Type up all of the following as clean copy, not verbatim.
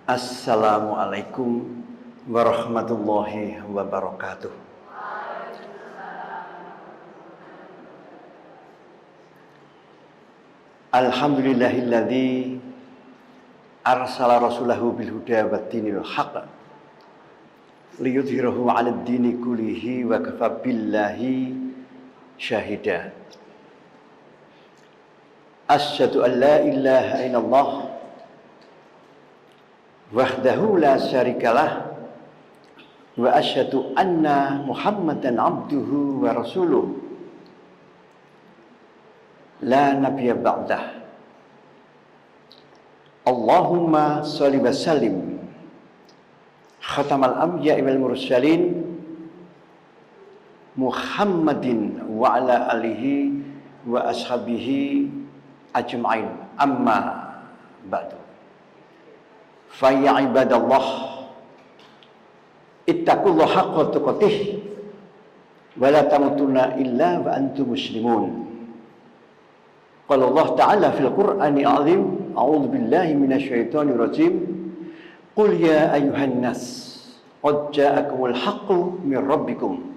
Assalamualaikum warahmatullahi wabarakatuh. Alhamdulillahilladzi arsala rasulahu bil huda wa dinil haqq liyudhhirahu 'alad dini kullihi wa kafa billahi syahida. Asyhadu an la ilaha illallah wahdahu la syarikalah wa asyhadu anna Muhammadan abduhu wa rasuluh la nabiyya ba'dah. Allahumma shalli wa sallim khatamal anbiya'i wal mursalin Muhammadin wa ala alihi wa ashabihi ajma'in, amma ba'du. Fa ya ibadallah ittaqullaha haqqa tuqatih wa la tamutunna illa wa antum muslimun. Qala Allah Ta'ala fil Qur'anil 'azim, a'udzu billahi minasy syaithanir rajim. Qul ya ayyuhan nas qad ja'akumul haqqu min rabbikum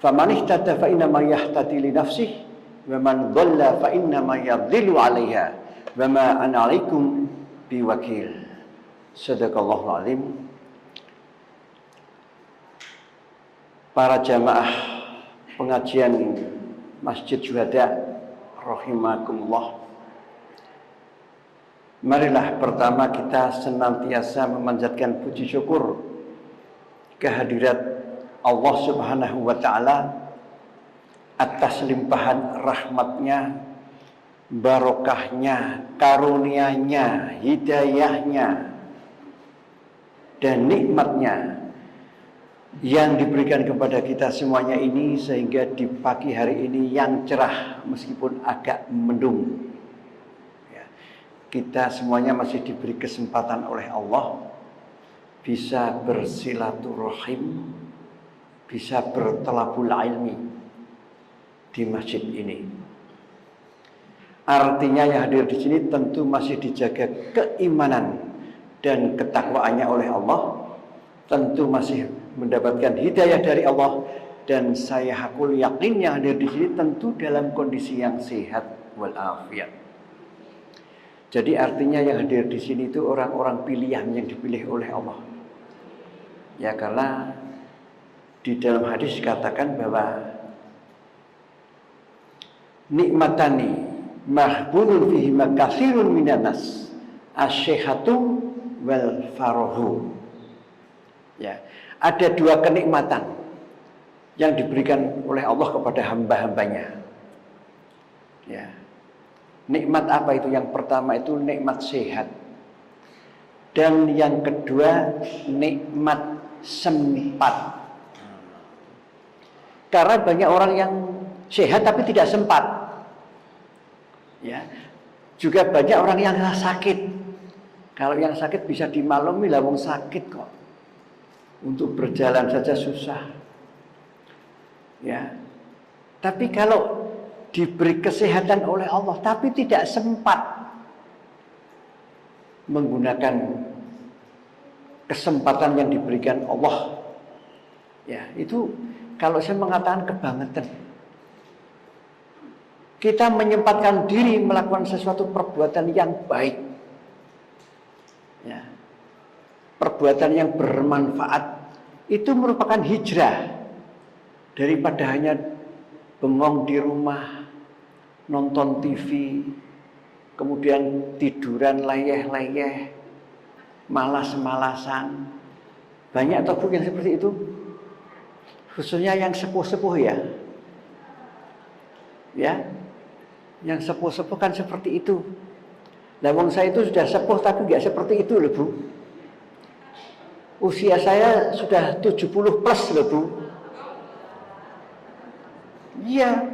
faman ihtada fa innama yahtadi li nafsihi wa man dhalla fa innama yadhillu 'alaiha wa ma ana 'alaikum biwakil. Shadaqallahul 'azim. Para jamaah pengajian Masjid Syuhada rahimakumullah, marilah pertama kita senantiasa memanjatkan puji syukur kehadirat Allah Subhanahu wa ta'ala atas limpahan rahmatnya, barokahnya, karunianya, hidayahnya, dan nikmatnya yang diberikan kepada kita semuanya ini, sehingga di pagi hari ini yang cerah meskipun agak mendung ya, kita semuanya masih diberi kesempatan oleh Allah bisa bersilaturahim, bisa bertalabul ilmi di masjid ini. Artinya yang hadir di sini tentu masih dijaga keimanan dan ketakwaannya oleh Allah, tentu masih mendapatkan hidayah dari Allah, dan saya hakul yakin yang hadir di sini tentu dalam kondisi yang sehat walafiat. Jadi artinya yang hadir di sini itu orang-orang pilihan yang dipilih oleh Allah. Ya, karena di dalam hadis dikatakan bahwa nikmatani mahbunun fihi makatsirun minan nas asyihatu wal farahu. Ya, ada dua kenikmatan yang diberikan oleh Allah kepada hamba-hambanya. Ya. Nikmat apa itu? Yang pertama itu nikmat sehat. Dan yang kedua nikmat sempat. Karena banyak orang yang sehat tapi tidak sempat. Ya. Juga banyak orang yang sakit. Kalau yang sakit bisa dimaklumi, lah wong sakit kok. Untuk berjalan saja susah. Ya. Tapi kalau diberi kesehatan oleh Allah tapi tidak sempat menggunakan kesempatan yang diberikan Allah, ya, itu kalau saya mengatakan kebangetan. Kita menyempatkan diri melakukan sesuatu perbuatan yang baik. Ya. Perbuatan yang bermanfaat itu merupakan hijrah daripada hanya bengong di rumah, nonton TV, kemudian tiduran leyeh-leyeh, malas-malasan. Banyak tokoh yang seperti itu, khususnya yang sepuh-sepuh ya. Ya, yang sepuh-sepuh kan seperti itu. Lah wong saya itu sudah sepuh tapi nggak seperti itu loh Bu. Usia saya sudah 70 plus loh Bu. Iya,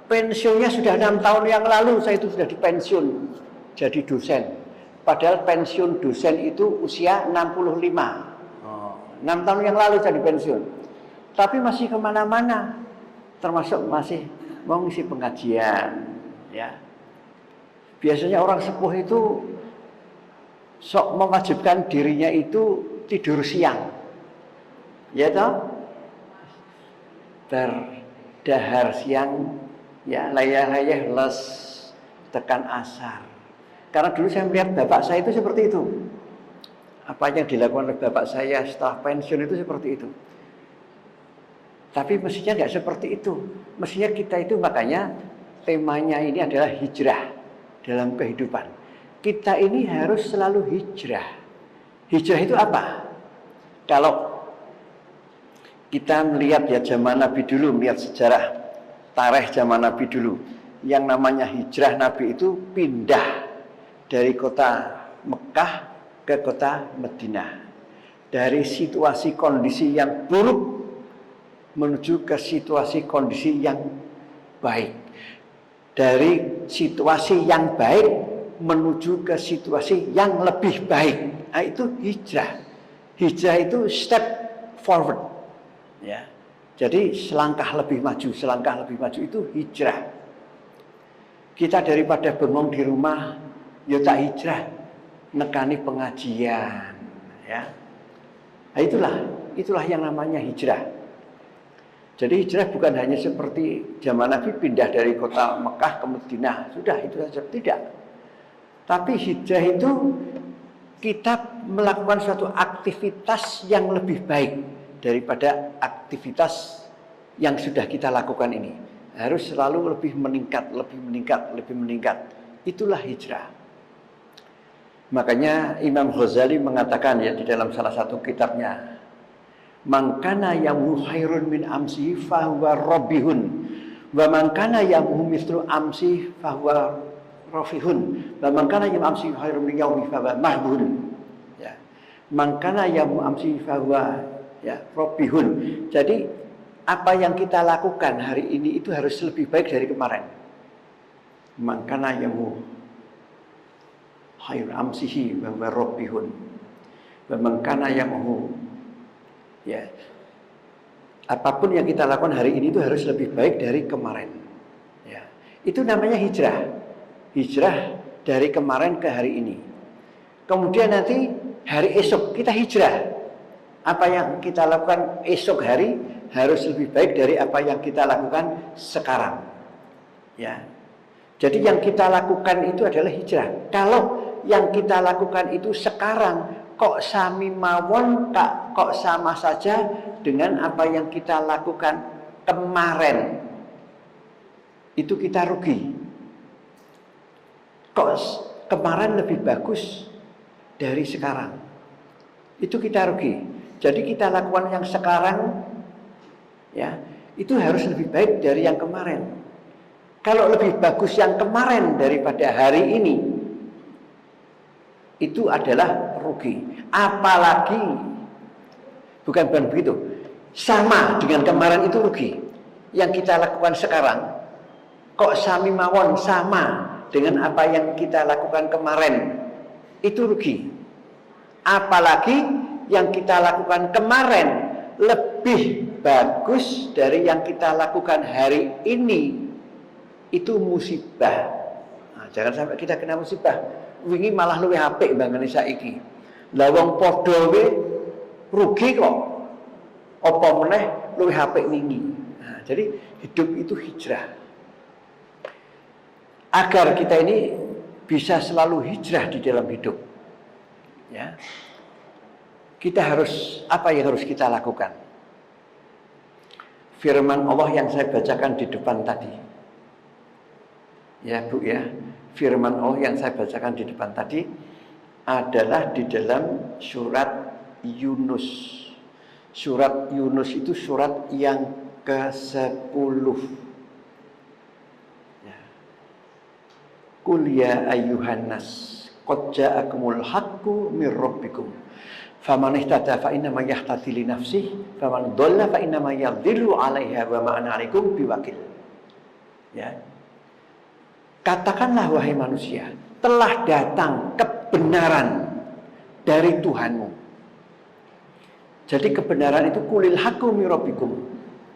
pensiunnya sudah 6 tahun yang lalu saya itu sudah dipensiun jadi dosen. Padahal pensiun dosen itu usia 65. 6 tahun yang lalu saya dipensiun. Tapi masih kemana-mana, termasuk masih mau ngisi pengajian. Ya, biasanya orang sepuh itu sok mewajibkan dirinya itu tidur siang. Ya toh? Berdahar siang, ya layah-layah les tekan asar. Karena dulu saya melihat bapak saya itu seperti itu. Apa yang dilakukan oleh bapak saya setelah pensiun itu seperti itu. Tapi mestinya nggak seperti itu. Mestinya kita itu, makanya temanya ini adalah hijrah dalam kehidupan. Kita ini harus selalu hijrah. Hijrah itu apa? Kalau kita melihat ya zaman Nabi dulu, melihat sejarah tarikh zaman Nabi dulu, yang namanya hijrah Nabi itu pindah dari kota Mekah ke kota Madinah. Dari situasi kondisi yang buruk menuju ke situasi kondisi yang baik. Dari situasi yang baik menuju ke situasi yang lebih baik. Nah, itu hijrah. Hijrah itu step forward. Ya. Jadi selangkah lebih maju itu hijrah. Kita daripada bengong di rumah, ya tak hijrah, nekani pengajian, ya. Nah, itulah yang namanya hijrah. Jadi hijrah bukan hanya seperti zaman Nabi pindah dari kota Mekah ke Madinah, sudah itu saja, tidak. Tapi hijrah itu kita melakukan suatu aktivitas yang lebih baik daripada aktivitas yang sudah kita lakukan ini. Harus selalu lebih meningkat. Itulah hijrah. Makanya Imam Ghazali mengatakan ya di dalam salah satu kitabnya, man kana yamu khairun min amsi fahuwa robihun wa man kana yamu mithlu amsi fahuwa rafihun wa man kana yamu amsi khairun min yaumi fahuwa mahbun. Ya. Man kana yamu amsi fahuwa ya robihun. Jadi apa yang kita lakukan hari ini itu harus lebih baik dari kemarin. Man kana yamu khairun amsihi fahuwa robihun wa man kana yamu, ya, apapun yang kita lakukan hari ini itu harus lebih baik dari kemarin. Ya, itu namanya hijrah. Hijrah dari kemarin ke hari ini. Kemudian nanti hari esok kita hijrah. Apa yang kita lakukan esok hari harus lebih baik dari apa yang kita lakukan sekarang. Ya, jadi yang kita lakukan itu adalah hijrah. Kalau yang kita lakukan itu sekarang kok sami mawon, kok sama saja dengan apa yang kita lakukan kemarin, itu kita rugi. Kok kemarin lebih bagus dari sekarang, itu kita rugi. Jadi kita lakukan yang sekarang, ya, itu harus lebih baik dari yang kemarin. Kalau lebih bagus yang kemarin daripada hari ini, itu adalah rugi. Apalagi bukan begitu, sama dengan kemarin itu rugi. Yang kita lakukan sekarang kok sami mawon sama dengan apa yang kita lakukan kemarin, itu rugi. Apalagi yang kita lakukan kemarin lebih bagus dari yang kita lakukan hari ini, itu musibah. Nah, jangan sampai kita kena musibah. Wingi malah luwih apik mbangane saiki. Lah wong padha wae rugi kok. Apa meneh luwih apik wingi. Nah, jadi hidup itu hijrah. Agar kita ini bisa selalu hijrah di dalam hidup. Ya. Kita harus, apa yang harus kita lakukan? Firman Allah yang saya bacakan di depan tadi. Ya, Bu ya. Firman Allah yang saya bacakan di depan tadi adalah di dalam surat Yunus. Surat Yunus itu surat yang ke-10. Ya. Qul ya ayyuhan nas qad ja'akumul haqqu mir rabbikum faman ihtada fa inna ma yahtadi li nafsihi faman dhalla fa inna ma yadhillu 'alaiha wa ma ana 'alaikum biwakil. Ya. Katakanlah wahai manusia, telah datang kebenaran dari Tuhanmu. Jadi kebenaran itu kulil haqqu min rabbikum.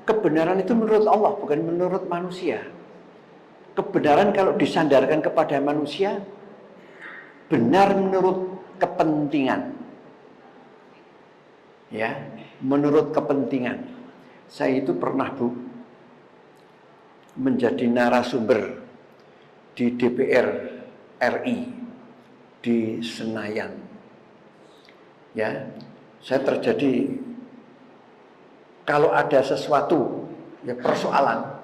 Kebenaran itu menurut Allah, bukan menurut manusia. Kebenaran kalau disandarkan kepada manusia, benar menurut kepentingan. Ya, menurut kepentingan. Saya itu pernah, Bu, menjadi narasumber di DPR RI di Senayan. Ya, saya terjadi kalau ada sesuatu ya persoalan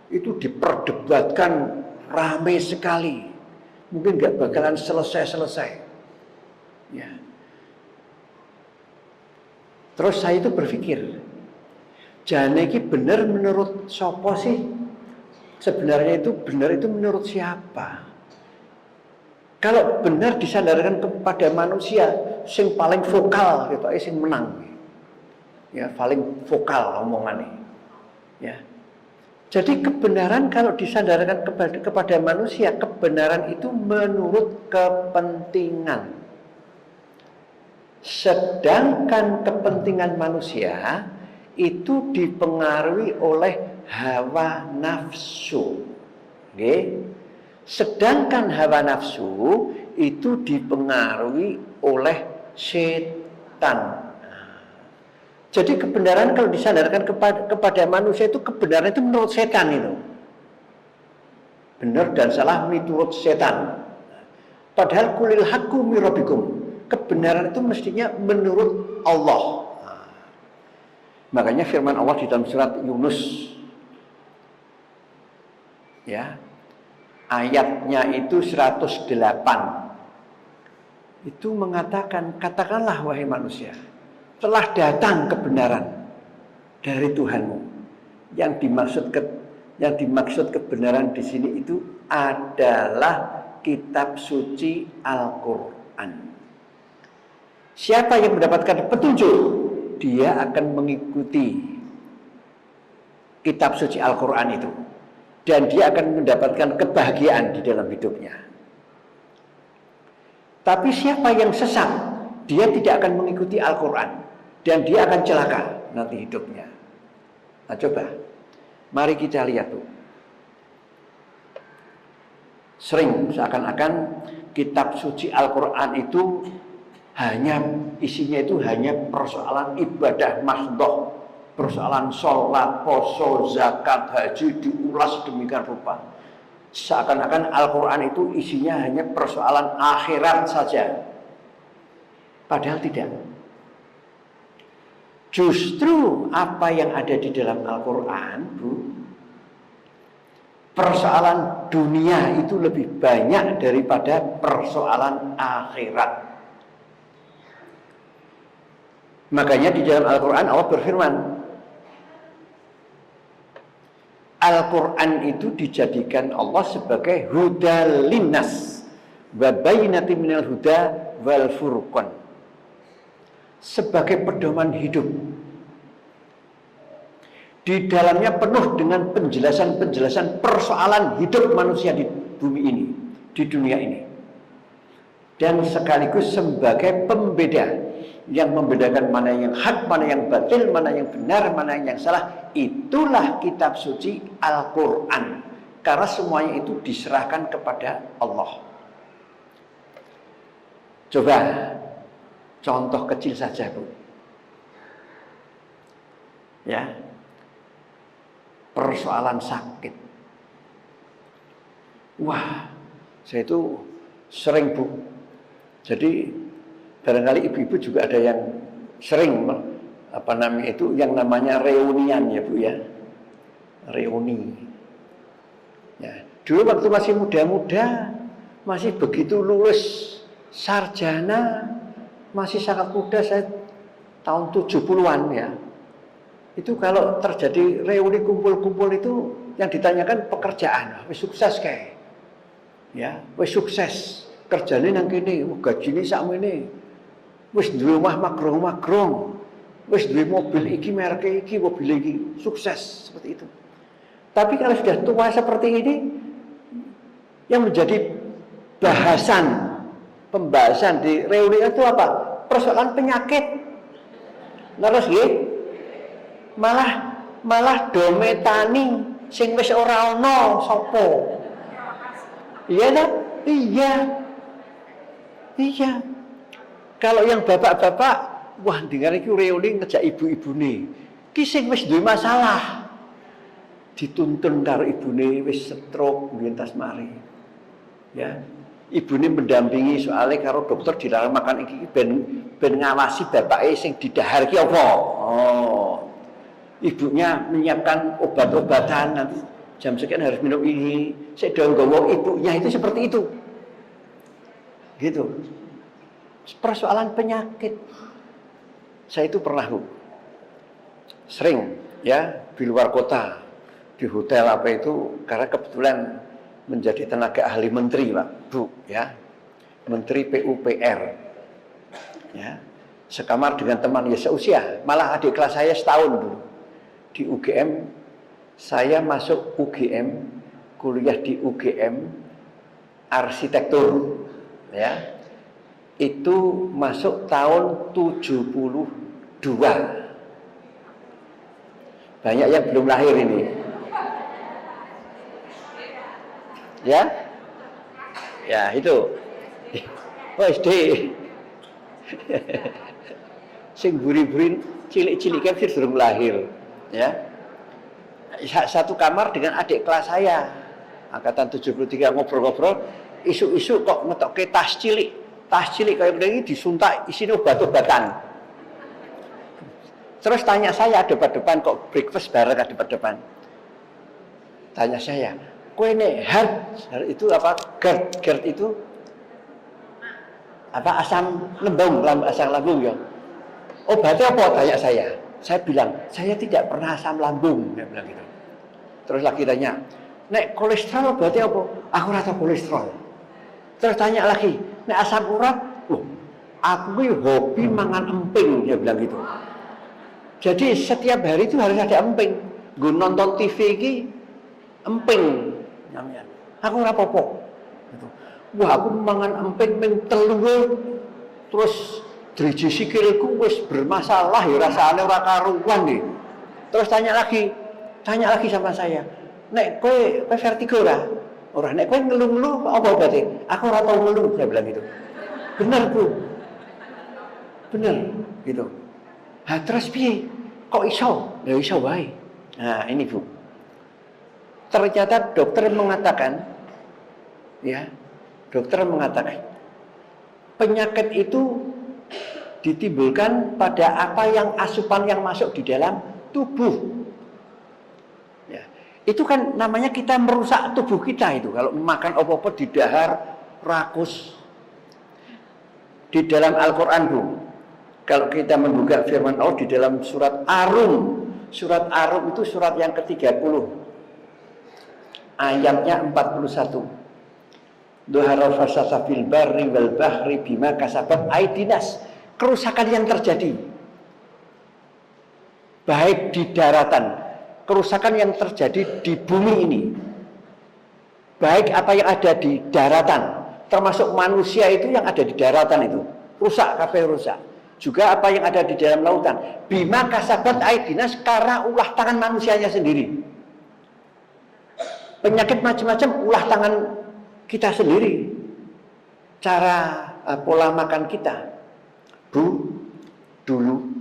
itu diperdebatkan ramai sekali, mungkin nggak bakalan selesai. Ya. Terus saya itu berpikir, jane iki benar menurut sopo sih? Sebenarnya itu benar itu menurut siapa? Kalau benar disandarkan kepada manusia, sing paling vokal gitu, sing menang. Ya, paling vokal omongannya. Ya. Jadi kebenaran kalau disandarkan kepada manusia, kebenaran itu menurut kepentingan. Sedangkan kepentingan manusia itu dipengaruhi oleh hawa nafsu. Okay? Sedangkan hawa nafsu itu dipengaruhi oleh setan. Jadi kebenaran kalau disandarkan kepada manusia itu kebenaran itu menurut setan itu. Benar dan salah menurut setan. Padahal kulil haqqu mir rabbikum. Kebenaran itu mestinya menurut Allah. Makanya firman Allah di dalam surat Yunus, ya, ayatnya itu 108. Itu mengatakan, katakanlah wahai manusia, telah datang kebenaran dari Tuhanmu. Yang dimaksud kebenaran di sini itu adalah kitab suci Al-Qur'an. Siapa yang mendapatkan petunjuk, dia akan mengikuti kitab suci Al-Qur'an itu. Dan dia akan mendapatkan kebahagiaan di dalam hidupnya. Tapi siapa yang sesat, dia tidak akan mengikuti Al-Qur'an. Dan dia akan celaka nanti hidupnya. Nah coba, mari kita lihat tuh. Sering seakan-akan kitab suci Al-Qur'an itu isinya itu hanya persoalan ibadah mahdoh, persoalan sholat, poso, zakat, haji diulas demikian rupa. Seakan-akan Al-Qur'an itu isinya hanya persoalan akhirat saja. Padahal tidak. Justru apa yang ada di dalam Al-Qur'an, Bu, persoalan dunia itu lebih banyak daripada persoalan akhirat. Makanya di dalam Al-Qur'an Allah berfirman, Al-Qur'an itu dijadikan Allah sebagai huda linnas wa bayyinatin minal huda wal furqan, sebagai pedoman hidup. Di dalamnya penuh dengan penjelasan-penjelasan persoalan hidup manusia di bumi ini, di dunia ini. Dan sekaligus sebagai pembeda yang membedakan mana yang hak, mana yang batil, mana yang benar, mana yang salah. Itulah kitab suci Al-Qur'an. Karena semuanya itu diserahkan kepada Allah. Coba contoh kecil saja, Bu. Ya. Persoalan sakit. Wah, saya itu sering, Bu. Jadi barangkali ibu-ibu juga ada yang sering yang namanya reunian ya, Bu ya. Reuni. Ya, dulu waktu masih muda-muda, masih begitu lulus sarjana, masih sangat muda, saya tahun 70-an ya. Itu kalau terjadi reuni kumpul-kumpul itu yang ditanyakan pekerjaan, wis sukses kayak. Ya, wis sukses. Kerjane nang kene, gajine sakmene. Wis duwe omah magrong-magrong. Wis duwe mobil iki merek iki, mobil iki, sukses seperti itu. Tapi kalau sudah tua seperti ini, yang menjadi pembahasan di reuni itu apa? Persoalan penyakit. Terus nggih, malah dometani sing wis ora ana sapa. Iya ta? Iya. Kalau yang bapak-bapak, wah dengar iki reuni ngejak ibu-ibune. Ki sing wis duwe masalah. Dituntun karo ibune wis stroke ngentas mari. Ya. Ibune mendampingi soalnya karo dokter dilarang makan iki ben ngawasi bapake sing didahar ki apa. Oh. Ibunya menyiapkan obat-obatan nanti jam sekian harus minum ini. Sik do nggawa ibunya itu seperti itu. Gitu. Persoalan penyakit. Saya itu pernah sering ya di luar kota, di hotel apa itu, karena kebetulan menjadi tenaga ahli menteri Pak, Bu, ya, menteri PUPR, ya, sekamar dengan teman ya seusia, malah adik kelas saya setahun dulu di UGM, saya masuk UGM, kuliah di UGM arsitektur, ya. Itu masuk tahun 72. Banyak yang belum lahir ini. Ya? Ya, itu. Oh, SD. Sing buri-buri cilik-cilik kan belum lahir, ya. Satu kamar dengan adik kelas saya. Angkatan 73 ngobrol-ngobrol, isu-isu kok ngetokke tas cilik. Tas cilik kayak begini disuntak isinya obat-obatan. Terus tanya saya depan-depan kok breakfast bareng depan-depan. Tanya saya, kowe nek hard itu apa? GERD itu apa asam lambung ya? Obatnya apa? Tanya saya. Saya bilang, saya tidak pernah asam lambung, dia bilang gitu. Terus lagi tanya, nek kolesterol obatnya apa? Aku rasa kolesterol. Terus tanya lagi, nek asam urat, aku hobi mangan emping, dia bilang gitu. Jadi setiap hari itu harus ada emping. Gue nonton TV ini emping, namanya. Aku rapopo. Gitu. Wah, aku mangan emping telur, terus driji sikilku wis bermasalah, ya rasanya ora karuan nih. Terus tanya lagi sama saya, nek kowe vertigo ora? Ora, nek kowe ngeluh-ngeluh apa berarti? Aku ora tau ngeluh, saya bilang gitu. Bener, Bu. Bener, gitu. Nah, terus piye? Kok iso? Ya iso wae. Nah, ini Bu. Ternyata dokter mengatakan penyakit itu ditimbulkan pada apa yang asupan yang masuk di dalam tubuh. Itu kan namanya kita merusak tubuh kita itu. Kalau makan apa-apa di dahar, rakus. Di dalam Al-Quran, Bu, kalau kita membuka firman Allah di dalam surat Ar-Rum. Surat Ar-Rum itu surat yang ke-30. Ayatnya 41. Dhuhara fasasa fil barri wal bahri bima kasabat aidinas. Kerusakan yang terjadi. Baik di daratan, kerusakan yang terjadi di bumi ini, baik apa yang ada di daratan, termasuk manusia itu yang ada di daratan itu, rusak, kabeh rusak. Juga apa yang ada di dalam lautan, bima kasabat aidinas, karena ulah tangan manusianya sendiri. Penyakit macam-macam ulah tangan kita sendiri. Cara pola makan kita, Bu, dulu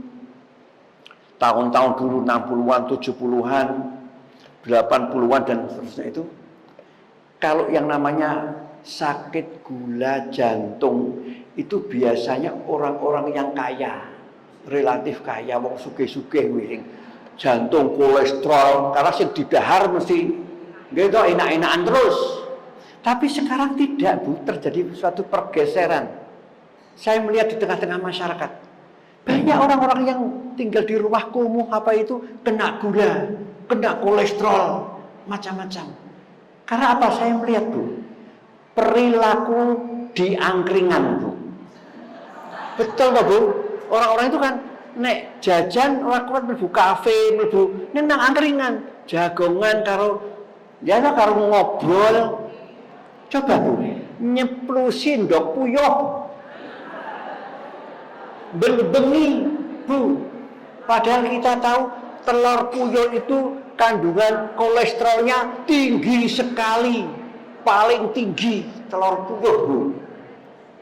tahun-tahun dulu 60-an, 70-an, 80-an dan seterusnya itu, kalau yang namanya sakit gula jantung itu biasanya orang-orang yang kaya, relatif kaya, wong sugih-sugih wiring, jantung, kolesterol, karena sing didahar mesti gitu enak-enakan terus. Tapi sekarang tidak, Bu, terjadi suatu pergeseran. Saya melihat di tengah-tengah masyarakat, banyak orang-orang yang tinggal di rumah kumuh apa itu kena gula, kena kolesterol, macam-macam. Karena apa? Saya melihat, Bu, perilaku di angkringan, Bu. Betul nggak, Bu? Orang-orang itu kan nek jajan orang kuat mlebu kafe, mlebu nang angkringan, jagongan karo ngobrol. Coba, Bu, nyeplusin ndok puyuh. Bengi, Bu. Padahal kita tahu telur puyuh itu kandungan kolesterolnya tinggi sekali, paling tinggi telur puyuh, Bu.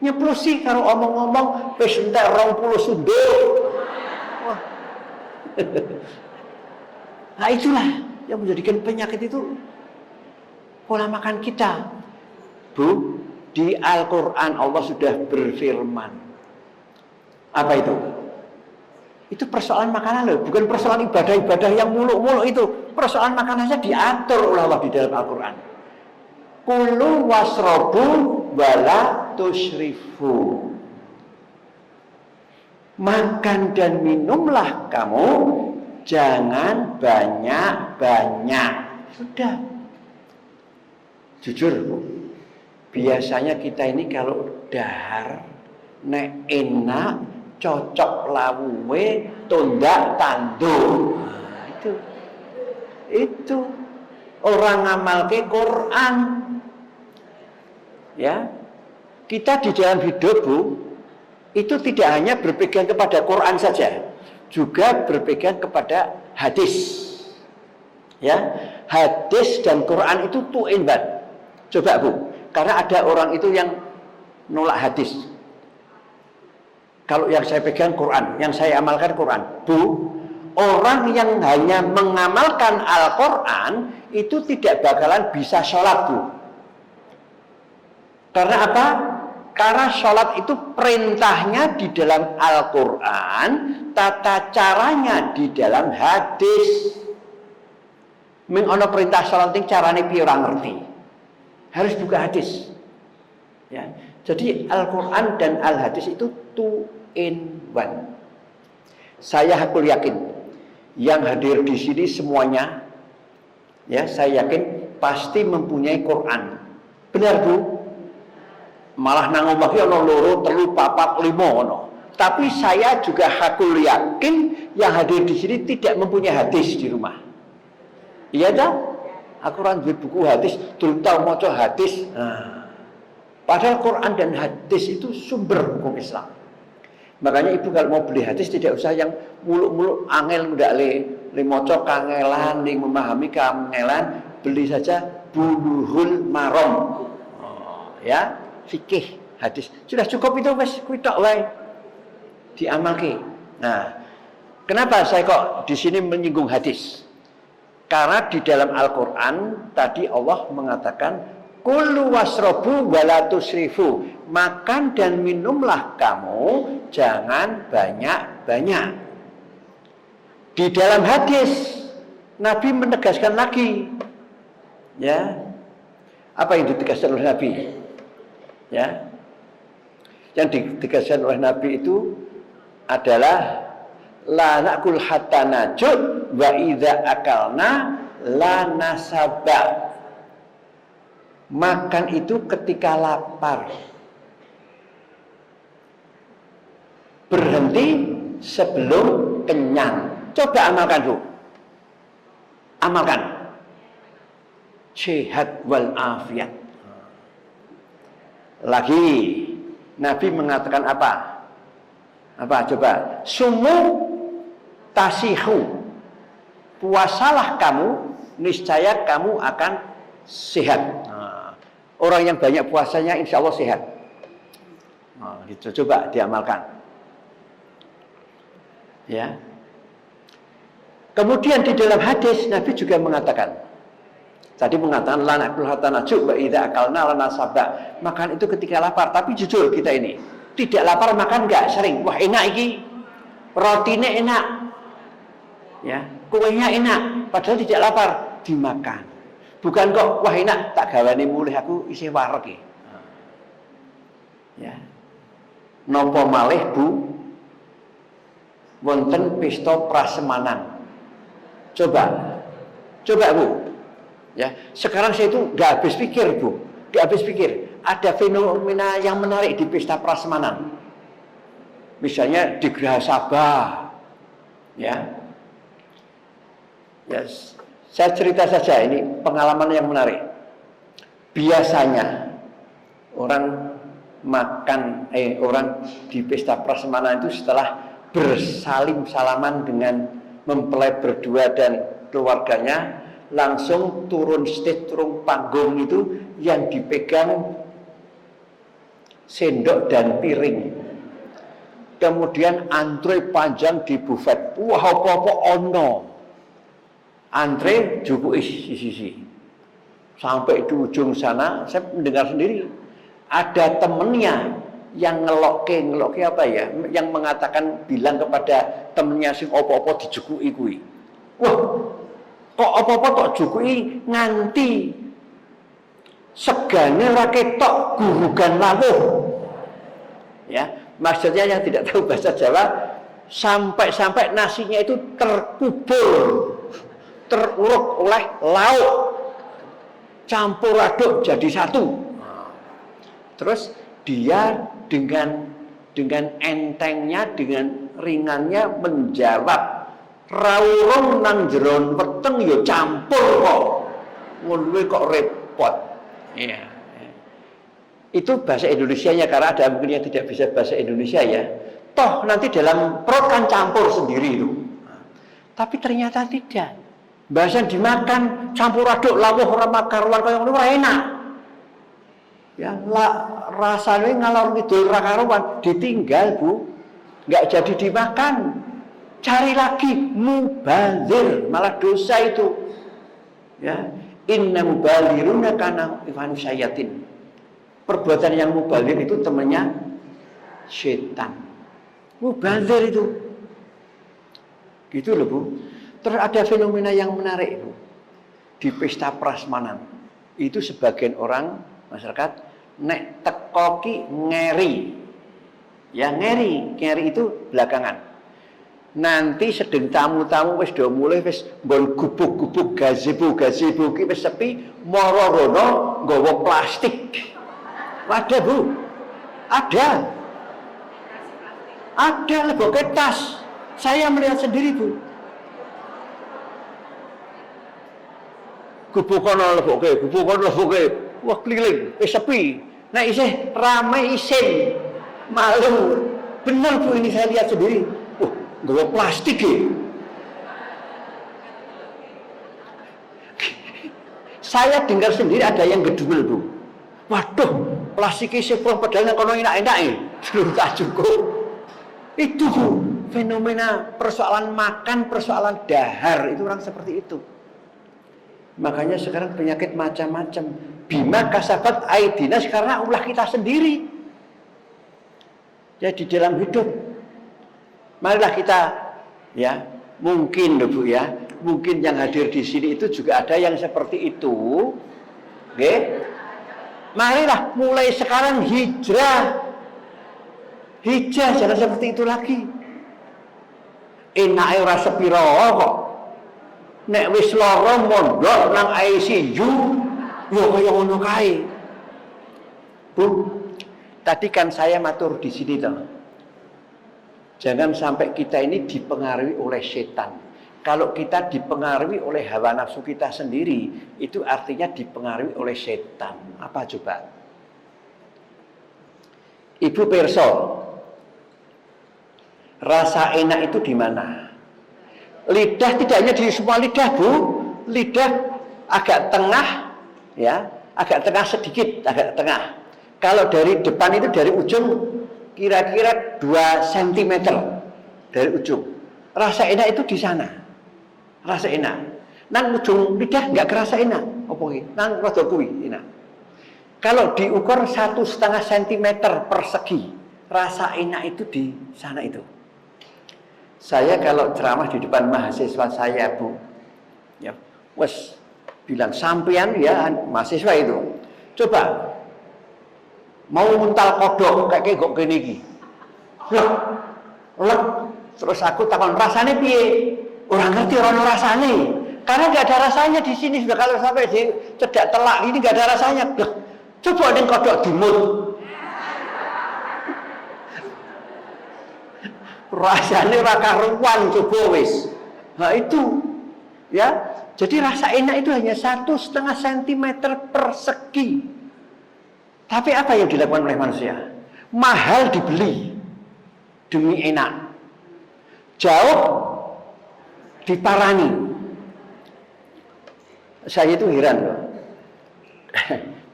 Nyeplusi karo omong-omong wis entek 20 sunduk. Wah. Nah itulah yang menjadikan penyakit itu pola makan kita. Bu, di Al-Quran Allah sudah berfirman. Apa itu? Itu persoalan makanan loh, bukan persoalan ibadah-ibadah yang muluk-muluk itu. Persoalan makanannya diatur oleh Allah di dalam Al-Quran. Kulu wasrobu wala tusrifu. Makan dan minumlah kamu, jangan banyak-banyak. Sudah. Jujur, Bu. Biasanya kita ini kalau dahar, nek enak, cocok lawuwe, tondak tandur. Nah, itu orang ngamal ke Quran. Ya, kita di dalam hidup, Bu, itu tidak hanya berpegang kepada Quran saja, juga berpegang kepada hadis. Ya, hadis dan Quran itu two in one. Coba, Bu, karena ada orang itu yang nolak hadis. Kalau yang saya pegang Quran, yang saya amalkan Quran. Bu, orang yang hanya mengamalkan Al-Quran itu tidak bakalan bisa sholat, Bu. Karena apa? Karena sholat itu perintahnya di dalam Al-Quran, tata caranya di dalam hadis. Mengono perintah sholat itu caranya piye ora ngerti. Harus buka hadis. Ya. Jadi Al-Quran dan Al-Hadis itu two in one. Saya hakul yakin yang hadir di sini semuanya, ya saya yakin pasti mempunyai Quran. Benar, Bu? Malah nang omah ki ana 2, 3, 4, 5 ono. Tapi saya juga hakul yakin yang hadir di sini tidak mempunyai hadis di rumah. Iya tak? Aku ora duwe buku hadis, durung tau maca hadis. Nah, padahal Quran dan hadis itu sumber hukum Islam. Makanya ibu kalau mau beli hadis tidak usah yang muluk-muluk angel ndak le maca kangelan, ning memahami kangelan, beli saja Bulughul Maram. Oh, ya, fikih hadis. Sudah cukup itu wis kuwi tok wae. Diamalke. Nah, kenapa saya kok di sini menyinggung hadis? Karena di dalam Al-Quran tadi Allah mengatakan kulu wasrobu wala tusrifu. Makan dan minumlah kamu, jangan banyak-banyak. Di dalam hadis Nabi menegaskan lagi, ya, apa yang ditegaskan oleh Nabi? Ya, yang ditegaskan oleh Nabi itu adalah la nakul hatta najud wa idza akalna la nasaba. Makan itu ketika lapar. Berhenti sebelum kenyang. Coba amalkan, Bu. Amalkan. Sehat wal afiat. Lagi Nabi mengatakan apa? Apa coba? Sumu tasihu. Puasalah kamu, niscaya kamu akan sehat. Nah, orang yang banyak puasanya insya Allah sehat. Nah, gitu. Coba diamalkan. Ya. Kemudian di dalam hadis Nabi juga mengatakan, tadi mengatakan la nakul hatta najub wa idza akalna la nasaba. Makan itu ketika lapar, tapi jujur kita ini tidak lapar makan enggak sering. Wah, enak iki. Rotine enak. Ya, kuenya enak, padahal tidak lapar, dimakan. Bukan kok wah enak tak gawane mulih aku isih wareg. Ya. Napa malih, Bu? Wonten pesta prasmanan. Coba, Bu. Ya, sekarang saya itu nggak habis pikir, Bu. Nggak habis pikir. Ada fenomena yang menarik di pesta prasmanan. Misalnya di Geraha Sabah. Ya. Ya, saya cerita saja ini pengalaman yang menarik. Biasanya orang orang di pesta prasmanan itu setelah bersalim salaman dengan mempelai berdua dan keluarganya, langsung turun stage, turun panggung itu yang dipegang sendok dan piring. Kemudian antre panjang di buffet. Wah, apa-apa ono. Antre jupuki sisi. Sampai di ujung sana, saya mendengar sendiri ada temennya yang ngelokke apa ya? Yang mengatakan bilang kepada temennya sing apa-apa dijukuki kuwi. Wah, kok apa-apa tok jukuki nganti segane ra ketok gurugan lawuh. Ya, maksudnya yang tidak tahu bahasa Jawa, sampai nasinya itu terkubur, teruruk oleh lauk, campur aduk jadi satu. Terus dia dengan entengnya, dengan ringannya menjawab, rawurung nang jeron weteng ya campur kok. Ngono kok repot. Iya. Itu bahasa Indonesianya, karena ada mungkin yang tidak bisa bahasa Indonesia ya. Toh nanti dalam perut kan campur sendiri itu. Tapi ternyata tidak. Bahasa dimakan campur aduk lawuh ora makaruan kaya ngono ora enak. Ya, rasanya ngalor ngidul ra karuan, ditinggal, Bu. Enggak jadi dimakan. Cari lagi, mubazir, malah dosa itu. Ya, inna mubaliruna kana ifanu syayatin. Perbuatan yang mubalir itu temannya setan. Mubazir itu. Gitu loh, Bu. Terus ada fenomena yang menarik itu. Di pesta prasmanan. Itu sebagian orang masyarakat nek tekoki ngeri. Ya ngeri itu belakangan. Nanti sedeng tamu-tamu wis do mulai wis mbon gubuk-gubuk gazebo ki wis sepi, mara rono nggawa plastik. Ada, Bu. Ada leboke tas. Saya melihat sendiri, Bu. Gubuk kono leboke. Wah, keliling, sepi. Nah, isih ramai isin. Malu. Benar, Bu, ini saya lihat sendiri. Wah, nggawa plastik ya. Saya dengar sendiri ada yang gedul, Bu. Waduh, plastik isi pulang padahal yang kono enak-enak ya. Seluruh tak cukup. Itu, Bu, fenomena persoalan makan, persoalan dahar. Itu orang seperti itu. Makanya sekarang penyakit macam-macam. Bima kasabat aidinas, karena ulah kita sendiri. Jadi dalam hidup, marilah kita, ya, mungkin loh, Bu, ya, mungkin yang hadir di sini itu juga ada yang seperti itu. Oke? Marilah mulai sekarang hijrah, jangan seperti itu lagi. Enake ora sepiro kok. Nek wis lara mondok nang ICU, yo kaya ngono kae. Bu, tadi kan saya matur di sini toh. Jangan sampai kita ini dipengaruhi oleh setan. Kalau kita dipengaruhi oleh hawa nafsu kita sendiri, itu artinya dipengaruhi oleh setan. Apa coba? Ibu pirsa, rasa enak itu di mana? Lidah tidak hanya di semua lidah, Bu. Lidah agak tengah, ya, agak tengah sedikit, agak tengah. Kalau dari depan itu dari ujung kira-kira 2 cm dari ujung. Rasa enak itu di sana. Rasa enak. Nang ujung lidah nggak kerasa enak. Apa iki? Nang rada kuwi enak. Kalau diukur 1,5 cm persegi, rasa enak itu di sana itu. Saya kalau ceramah di depan mahasiswa saya, Bu, ya, wes bilang sampean ya mahasiswa itu, coba mau muntal kodok kayak kok gini iki. Lek, terus aku takon rasane piye? Orang ngerti orang rasane. Karena nggak ada rasanya di sini, sudah kalau sampai di cedak telak ini nggak ada rasanya. Coba ning kodok dimut. Rasanya ora karuan coba wis. Nah itu ya. Jadi rasa enak itu hanya 1,5 cm persegi. Tapi apa yang dilakukan oleh manusia? Mahal dibeli demi enak. Jauh diparani. Saya itu heran loh.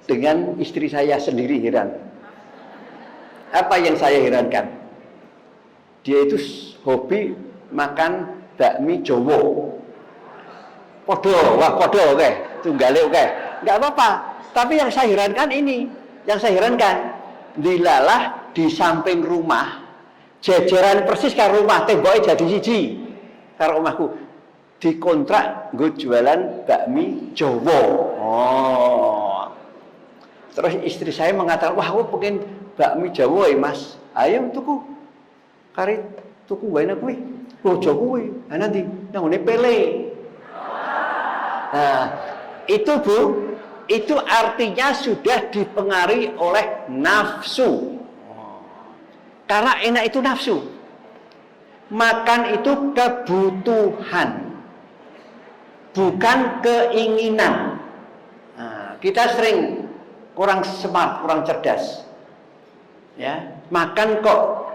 Dengan istri saya sendiri heran. Apa yang saya herankan? Dia itu hobi makan bakmi Jawa. Podo, wah podo oke, tunggale oke. Enggak apa-apa. Tapi yang saya herankan ini, yang saya herankan, dilalah di samping rumah, jajaran persis karo rumah, temboknya jadi siji karo omahku. Dikontrak gue jualan bakmi Jawa. Oh. Terus istri saya mengatakan, wah aku pengen bakmi Jawa ya mas. Ayo tuku, kari tuku wae kuwi. Bojo kuwi, nanti nangone pele. Nah, itu Bu, itu artinya sudah dipengaruhi oleh nafsu. Karena enak itu nafsu. Makan itu kebutuhan, bukan keinginan. Nah, kita sering kurang smart, kurang cerdas. Ya, makan kok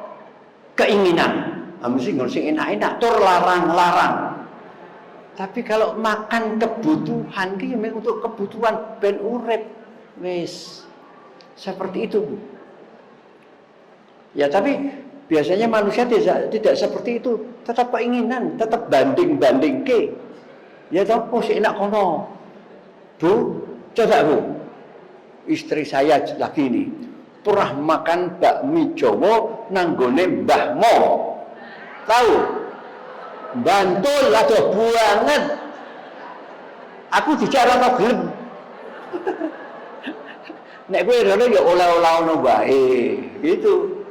keinginan. Mesti enak-enak, tur larang-larang. Tapi kalau makan kebutuhan, ini memang untuk kebutuhan ben urip. Wis. Seperti itu, Bu. Ya, tapi biasanya manusia tidak seperti itu. Tetap keinginan, tetap banding-banding ke. Ya toh, oh si enak kono. Bu, coba Bu. Istri saya lagi ini pernah makan bakmi Jawa nanggone Mbah Mo. Tahu? Bantul atau banget. Aku bicara no gelem. Nek kowe rene ya olah-olah ono wae, gitu.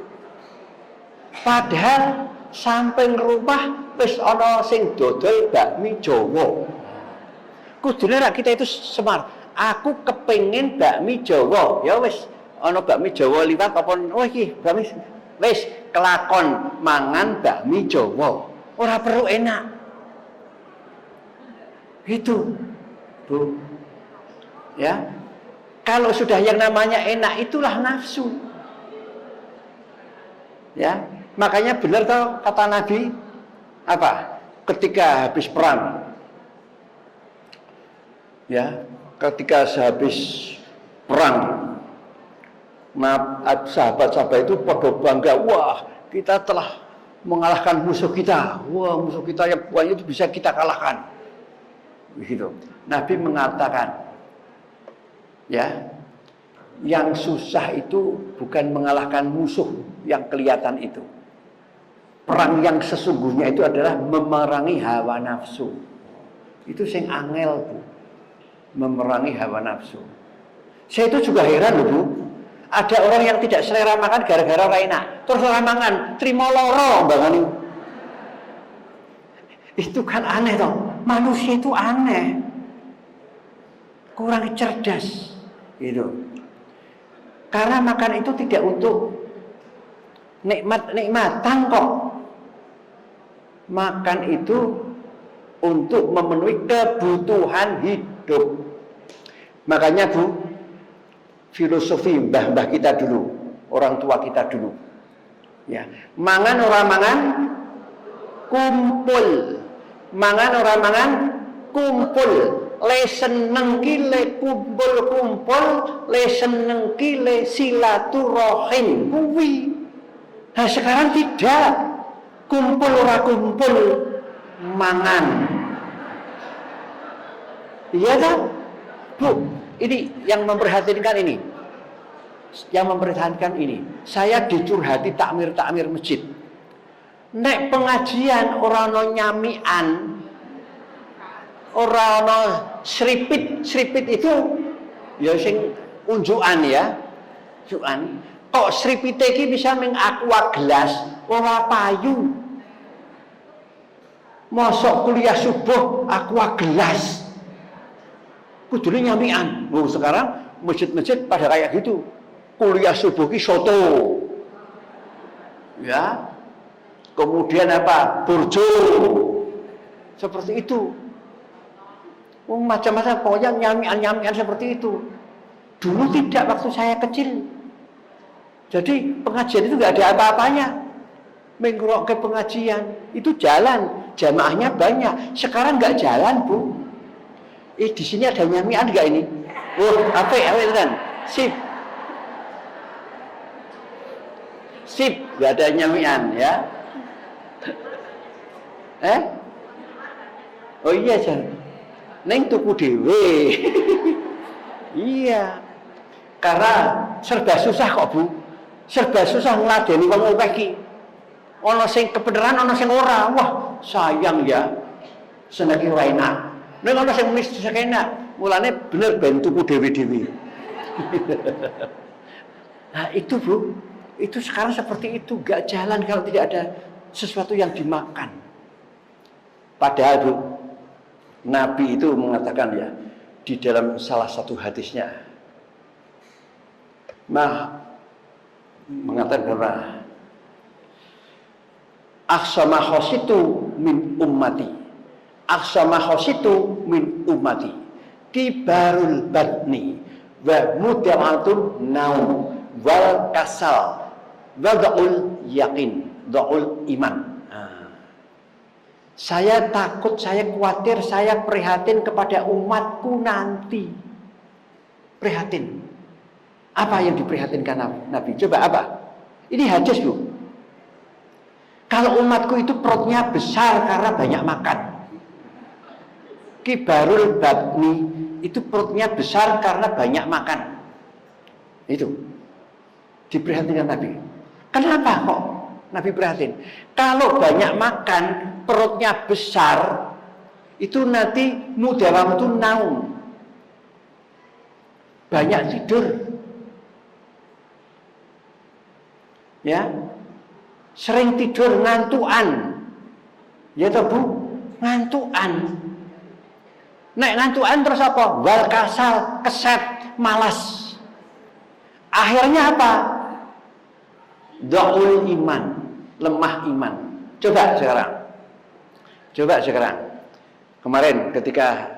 Padahal samping rumah wis ana sing dodol bakmi Jawa. Kudune rak kita itu semar. Aku kepengin bakmi Jawa. Ya wis ana bakmi Jawa liwat apa oh iki bakmi wis kelakon mangan bakmi Jawa. Ora perlu enak. Gitu, Bu. Ya. Kalau sudah yang namanya enak itulah nafsu. Ya. Makanya benar toh kata Nabi apa? Ketika habis perang. Ya, ketika sehabis perang sahabat-sahabat itu pada bangga, wah, kita telah mengalahkan musuh kita. Wah, musuh kita yang banyak itu bisa kita kalahkan. Begitu. Nabi mengatakan, ya, yang susah itu bukan mengalahkan musuh yang kelihatan itu. Perang yang sesungguhnya itu adalah memerangi hawa nafsu. Itu sing angel, Bu. Memerangi hawa nafsu. Saya itu juga heran loh, Bu. Ada orang yang tidak selera makan gara-gara ora enak. Terus ora mangan, trimo loro mbangane. Itu kan aneh toh. Manusia itu aneh. Kurang cerdas. Gitu. Karena makan itu tidak untuk nikmat-nikmatan kok. Makan itu untuk memenuhi kebutuhan hidup. Makanya Bu, filosofi mbah-mbah kita dulu, orang tua kita dulu. Ya, mangan orang mangan kumpul. Mangan orang mangan kumpul. Le seneng ki le kumpul-kumpul, le seneng ki le silaturahim. Kuwi. Nah, sekarang tidak. Kumpul ora kumpul, mangan. Iya kan? Bu, ini yang memperhatikan ini. Yang memperhatikan ini. Saya dicurhati takmir-takmir masjid. Nek pengajian orang no nyamian, orang no seripit itu ya sing unjukan ya. Unjukan. Kok seripite iki bisa ming aqua gelas ora payu. Mosok kuliah subuh aqua gelas. Kudune nyamian. Oh, sekarang masjid-masjid pada kayak gitu. Kuliah subuh ki soto. Ya. Kemudian apa? Burjo. Seperti itu. Macam-macam pokoknya nyamian-nyamian seperti itu. Dulu tidak waktu saya kecil. Jadi pengajian itu nggak ada apa-apanya. Menguruk ke pengajian itu jalan, jamaahnya banyak. Sekarang nggak jalan, Bu. Di sini ada nyamian nggak ini? Oh, apa kan? Sip. Sip, gak ada nyamian ya. Oh iya Jan. Neng tuku dhewe. Iya. Karena serba susah kok, Bu. Serba susah ngladeni wong akeh iki. Ana sing kebenaran, ana sing ora. Wah, sayang ya. Seneki ora enak. Nek ana sing muni enak, mulane bener ben tuku dhewe-dhewe. Nah, itu Bu. Itu sekarang seperti itu, gak jalan kalau tidak ada sesuatu yang dimakan. Padahal Bu, Nabi itu mengatakan ya, di dalam salah satu hadisnya, mengatakan bahwa aksama khositu min ummati, aksama khositu min ummati, kibarul badni, wa mudamatun naum, wal kasal, wa da'ul yakin, da'ul iman. Saya takut, saya khawatir, saya prihatin kepada umatku nanti. Prihatin. Apa yang diprihatinkan Nabi? Coba apa? Ini hadis Bu. Kalau umatku itu perutnya besar karena banyak makan. Kibarul badni itu perutnya besar karena banyak makan. Itu diprihatinkan Nabi. Kenapa kok Nabi prihatin? Kalau banyak makan, perutnya besar, itu nanti mudawamatu naum. Banyak tidur. Ya. Sering tidur, ngantuan. Ya toh Bu, ngantuan. Nek ngantuan terus apa? Wal kasal, keset, malas. Akhirnya apa? Dhaul iman, lemah iman. Coba sekarang. Kemarin ketika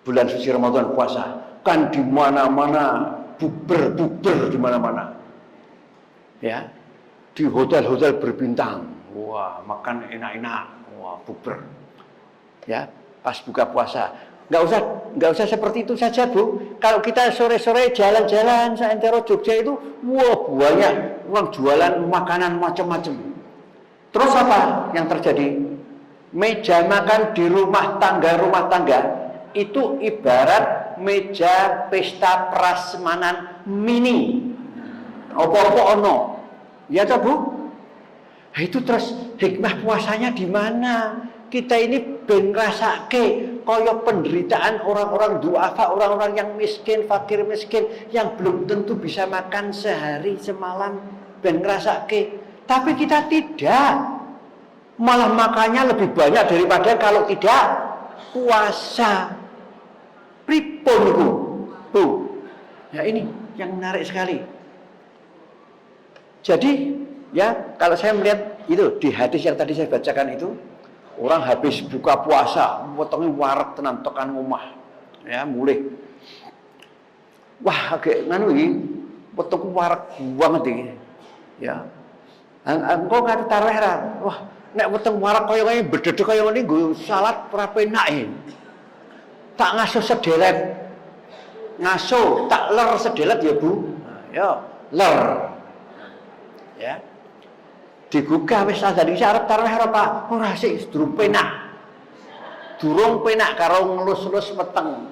bulan suci Ramadan puasa, kan di mana-mana buber di mana-mana. Ya. Di hotel-hotel berbintang. Wah, makan enak-enak. Wah, buber. Ya, pas buka puasa. Nggak usah seperti itu saja, Bu. Kalau kita sore-sore jalan-jalan seantero Jogja itu, wah, banyak orang jualan makanan macam-macam. Terus apa yang terjadi? Meja makan di rumah tangga itu ibarat meja pesta prasmanan mini. Apa-apa ono. Ya toh Bu? Nah, itu terus hikmah puasanya di mana? Kita ini ben ngrasake kaya penderitaan orang-orang duafa, orang-orang yang miskin, fakir miskin, yang belum tentu bisa makan sehari semalam, ben ngrasake. Tapi kita tidak. Malah makannya lebih banyak daripada kalau tidak puasa. Pripun itu? Bu. Ya ini yang menarik sekali. Jadi, ya kalau saya melihat itu di hadis yang tadi saya bacakan itu, orang habis buka puasa, potongnya warak tenan tekan omah, ya mulai. Wah, agak nganu iki, potong warak banget iki. Ya. Engko kate tarawih ra. Wah, nek potong warak kaya ngene bededek kaya ngene nggo salat ora penake. Tak ngasuh sedelet. Ngasuh, tak ler sedelet ya, Bu. Nah, ya, ler. Ya. Digugah wis sadar iki arep tarawih ora Pak? Ora sik durung penak. Durung penak karo ngelus-elus weteng.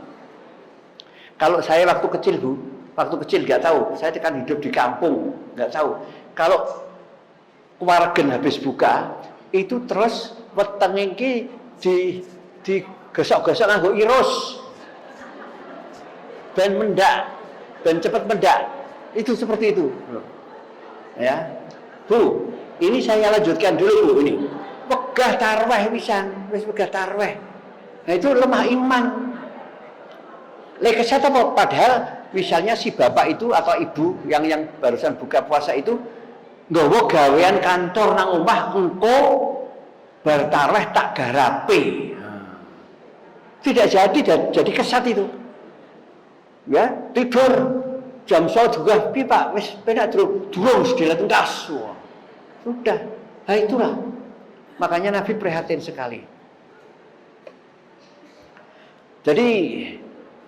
Kalau saya waktu kecil Bu, enggak tahu. Saya kan hidup di kampung, enggak tahu. Kalau keluarga habis buka, itu terus weteng iki di gesok-gesok nganggo irus. Ben mendak, ben cepet mendak. Itu seperti itu. Ya. Bu, ini saya lanjutkan dulu Bu ini. Wegah tarawih pisan, wis wegah tarawih. Nah itu lemah iman. Lekesat apa? Padahal misalnya si bapak itu atau ibu yang barusan buka puasa itu nggawa gawean kantor nang omah engko bar tarawih tak garape. Tidak jadi kesat itu. Ya, tidur jam 1 juga pi Pak, wis penak durung sedelet entas. Sudah. Nah itulah. Makanya Nabi prihatin sekali. Jadi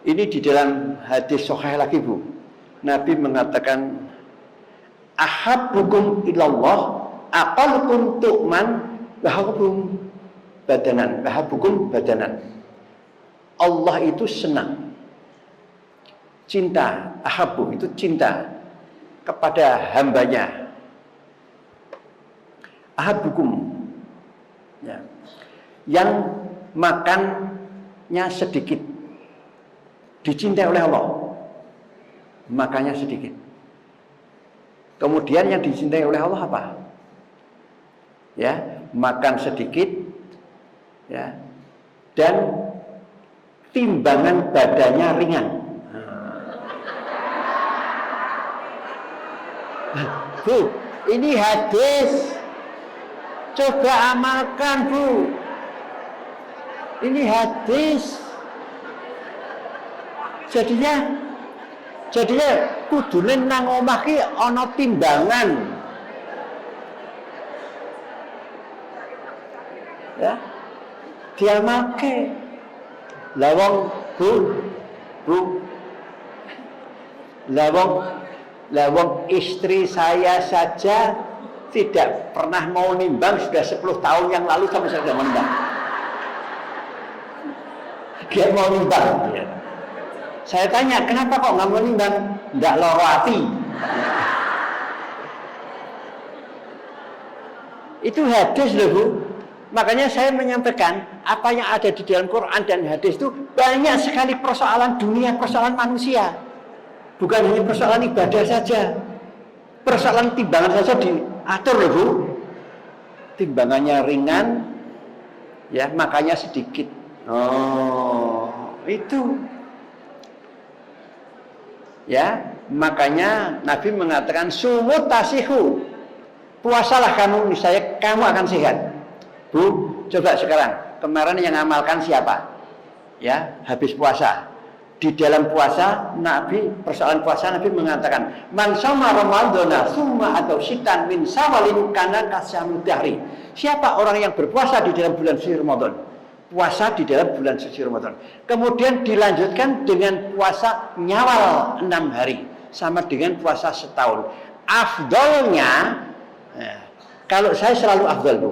ini di dalam hadis sahih lagi Bu. Nabi mengatakan ahabbukum ilallah aqallukum tu'man wahabbukum badanan. Allah itu senang, cinta, ahabbu itu cinta kepada hambanya. Ahabbukum, ya, yang makannya sedikit dicintai oleh Allah, makannya sedikit. Kemudian yang dicintai oleh Allah apa? Ya, makan sedikit, ya, dan timbangan badannya ringan. Bu, ini hadis. Coba amalkan, Bu. Ini hadis. Jadinya kudune nang omah ki ana timbangan. Ya. Diamalke. Lawang Bu. Lawang istri saya saja tidak pernah mau nimbang sudah 10 tahun yang lalu sampai saya sudah menimbang. Dia mau nimbang. Ya. Saya tanya, kenapa kok nggak mau nimbang? Nggak loro hati. Itu hadis loh, Bu. Makanya saya menyampaikan apa yang ada di dalam Quran dan hadis itu banyak sekali persoalan dunia, persoalan manusia. Bukan hanya persoalan ibadah saja. Persoalan timbangan saja diatur loh, Bu. Timbangannya ringan, ya, makanya sedikit. Oh, itu. Ya, makanya Nabi mengatakan sumut tasihu. Puasalah kamu, niscaya kamu akan sehat. Bu, coba sekarang, kemarin yang amalkan siapa? Ya, habis puasa. Di dalam puasa, persoalan puasa Nabi mengatakan, man shoma ramadhana summa atau sitan min sawalin kana kasyamudahri. Siapa orang yang berpuasa di dalam bulan suci Ramadan? Puasa di dalam bulan suci Ramadan. Kemudian dilanjutkan dengan puasa nyawal 6 hari. Sama dengan puasa setahun. Afdolnya, kalau saya selalu afdol, Bu.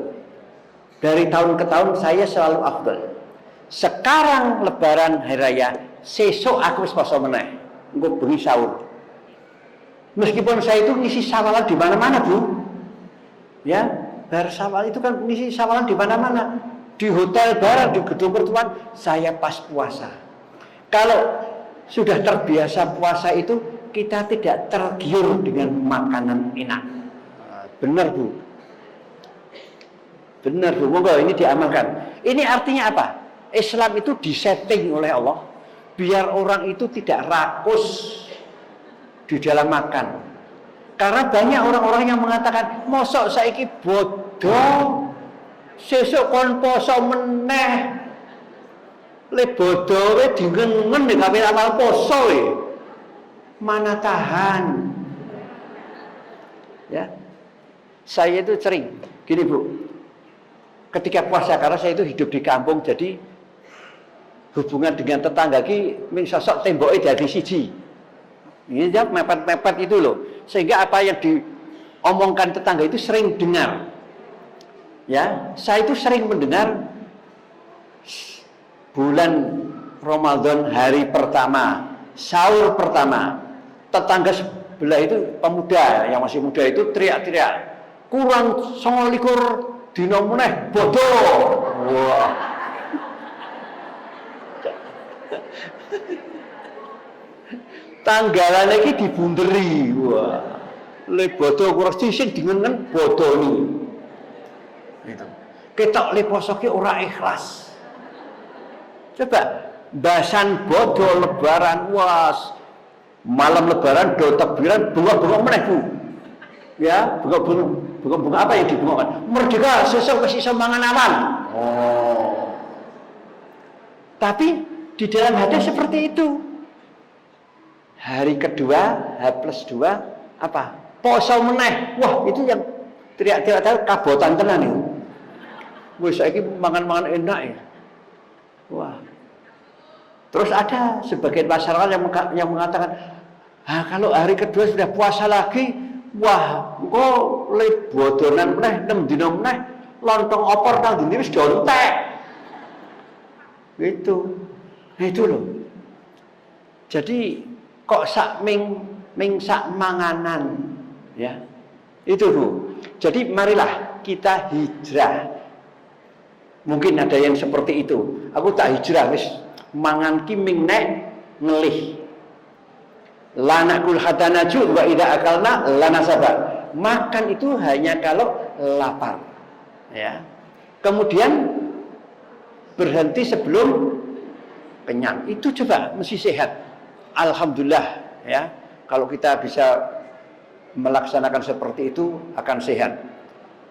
Dari tahun ke tahun saya selalu afdol. Sekarang lebaran hari raya, sesuk aku wis poso meneh. Engko bengi sahur. Meskipun saya itu ngisi sawalan di mana-mana, Bu. Ya, bar sawal itu kan ngisi sawalan di mana-mana. Di hotel barang, di gedung pertemuan, saya pas puasa. Kalau sudah terbiasa puasa itu, kita tidak tergiur dengan makanan enak. Benar, Bu. Benar, Bu. Monggo ini diamalkan. Ini artinya apa? Islam itu disetting oleh Allah biar orang itu tidak rakus di dalam makan. Karena banyak orang-orang yang mengatakan, mosok saiki bodoh, sesuk kon poso meneh. Le bodoh we dingengen nek gawe amal poso we. Mana tahan. Ya. Saya itu sering gini, Bu. Ketika puasa, karena saya itu hidup di kampung, jadi hubungan dengan tetangga ki min sosok temboke dadi siji. Ini dia mepet-mepet itu loh. Sehingga apa yang diomongkan tetangga itu sering dengar. Ya, saya itu sering mendengar bulan Ramadan hari pertama, sahur pertama, tetangga sebelah itu pemuda yang masih muda itu teriak-teriak, kurang 29 dina meneh bodoh. Wah. Tanggalan iki dibunderi. Wah. Le bodoh kurang sisik dingengen bodoni. Gitu. Ketok le poso ki ora ikhlas. Coba bahasan bodoh lebaran, was malam lebaran do takbiran bunga-bunga meneh, Bu. Ya, bunga apa yang dibungakan? Merdeka, sesuk wis iso mangan awan. Oh. Tapi di dalam hadis seperti itu. Hari kedua, H+2 apa? Poso meneh. Wah, itu yang teriak-teriak kabotan tenan itu. Wis saiki mangan-mangan enak ya. Wah. Terus ada sebagian masyarakat yang mengatakan, kalau hari kedua sudah puasa lagi, Wah, engko le bodonan meneh 6 dina meneh lontong opor nang ndi wis dontek. Itu. Nah, itu loh. Jadi kok sak ming sak manganan ya. Itu Bu. Jadi marilah kita hijrah. Mungkin ada yang seperti itu. Aku tak hijrah wis mangan ki ming nek ngelih. La nakul hatta naju wa idza akalna lanasaba. Makan itu hanya kalau lapar. Ya. Kemudian berhenti sebelum kenyang. Itu coba mesti sehat. Alhamdulillah ya. Kalau kita bisa melaksanakan seperti itu akan sehat.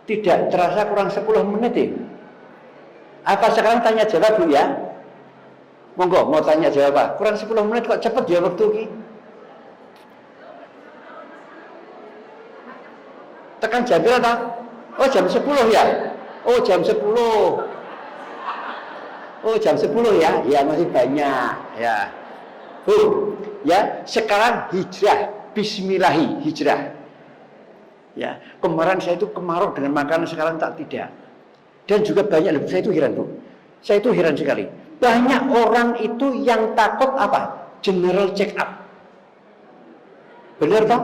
Tidak terasa kurang 10 menit ya. Apa sekarang tanya jawab Bu ya? Monggo mau tanya jawab apa? Kurang 10 menit kok cepet ya waktu ini. Tekan jam berapa? Oh jam 10 ya? Oh jam 10. Oh jam 10 ya? Ya masih banyak ya. Ya sekarang hijrah. Bismillahi hijrah. Ya, kemarin saya itu kemarau dengan makanan, sekarang tak tidak. Dan juga banyak, saya itu heran Bu. Saya itu heran sekali. Banyak orang itu yang takut apa? General check up. Benar toh?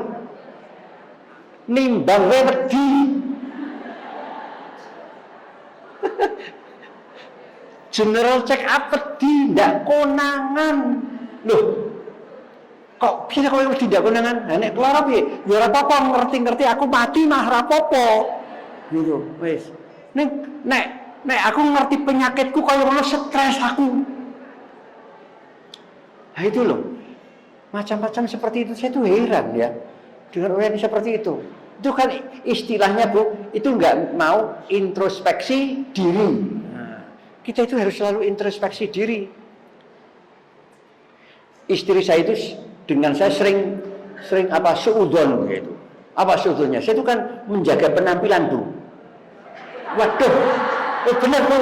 Nimbang wedi. General check up wedi, ndak konangan. Loh, kok bisa kau yang tidak konangan? Nek keluar piye? Ya ora apa-apa, ngerti-ngerti aku mati mah ora apa-apa. Gitu, wis. Nek aku ngerti penyakitku kaya ngono, stres aku. Nah itu loh. Macam-macam seperti itu, saya tuh heran ya. Dengan orang yang seperti itu. Itu kan istilahnya Bu, itu enggak mau introspeksi diri. Nah, kita itu harus selalu introspeksi diri. Istri saya itu dengan saya sering apa suudon gitu. Apa suudonnya? Saya itu kan menjaga penampilan Bu. Waduh, benar Bu.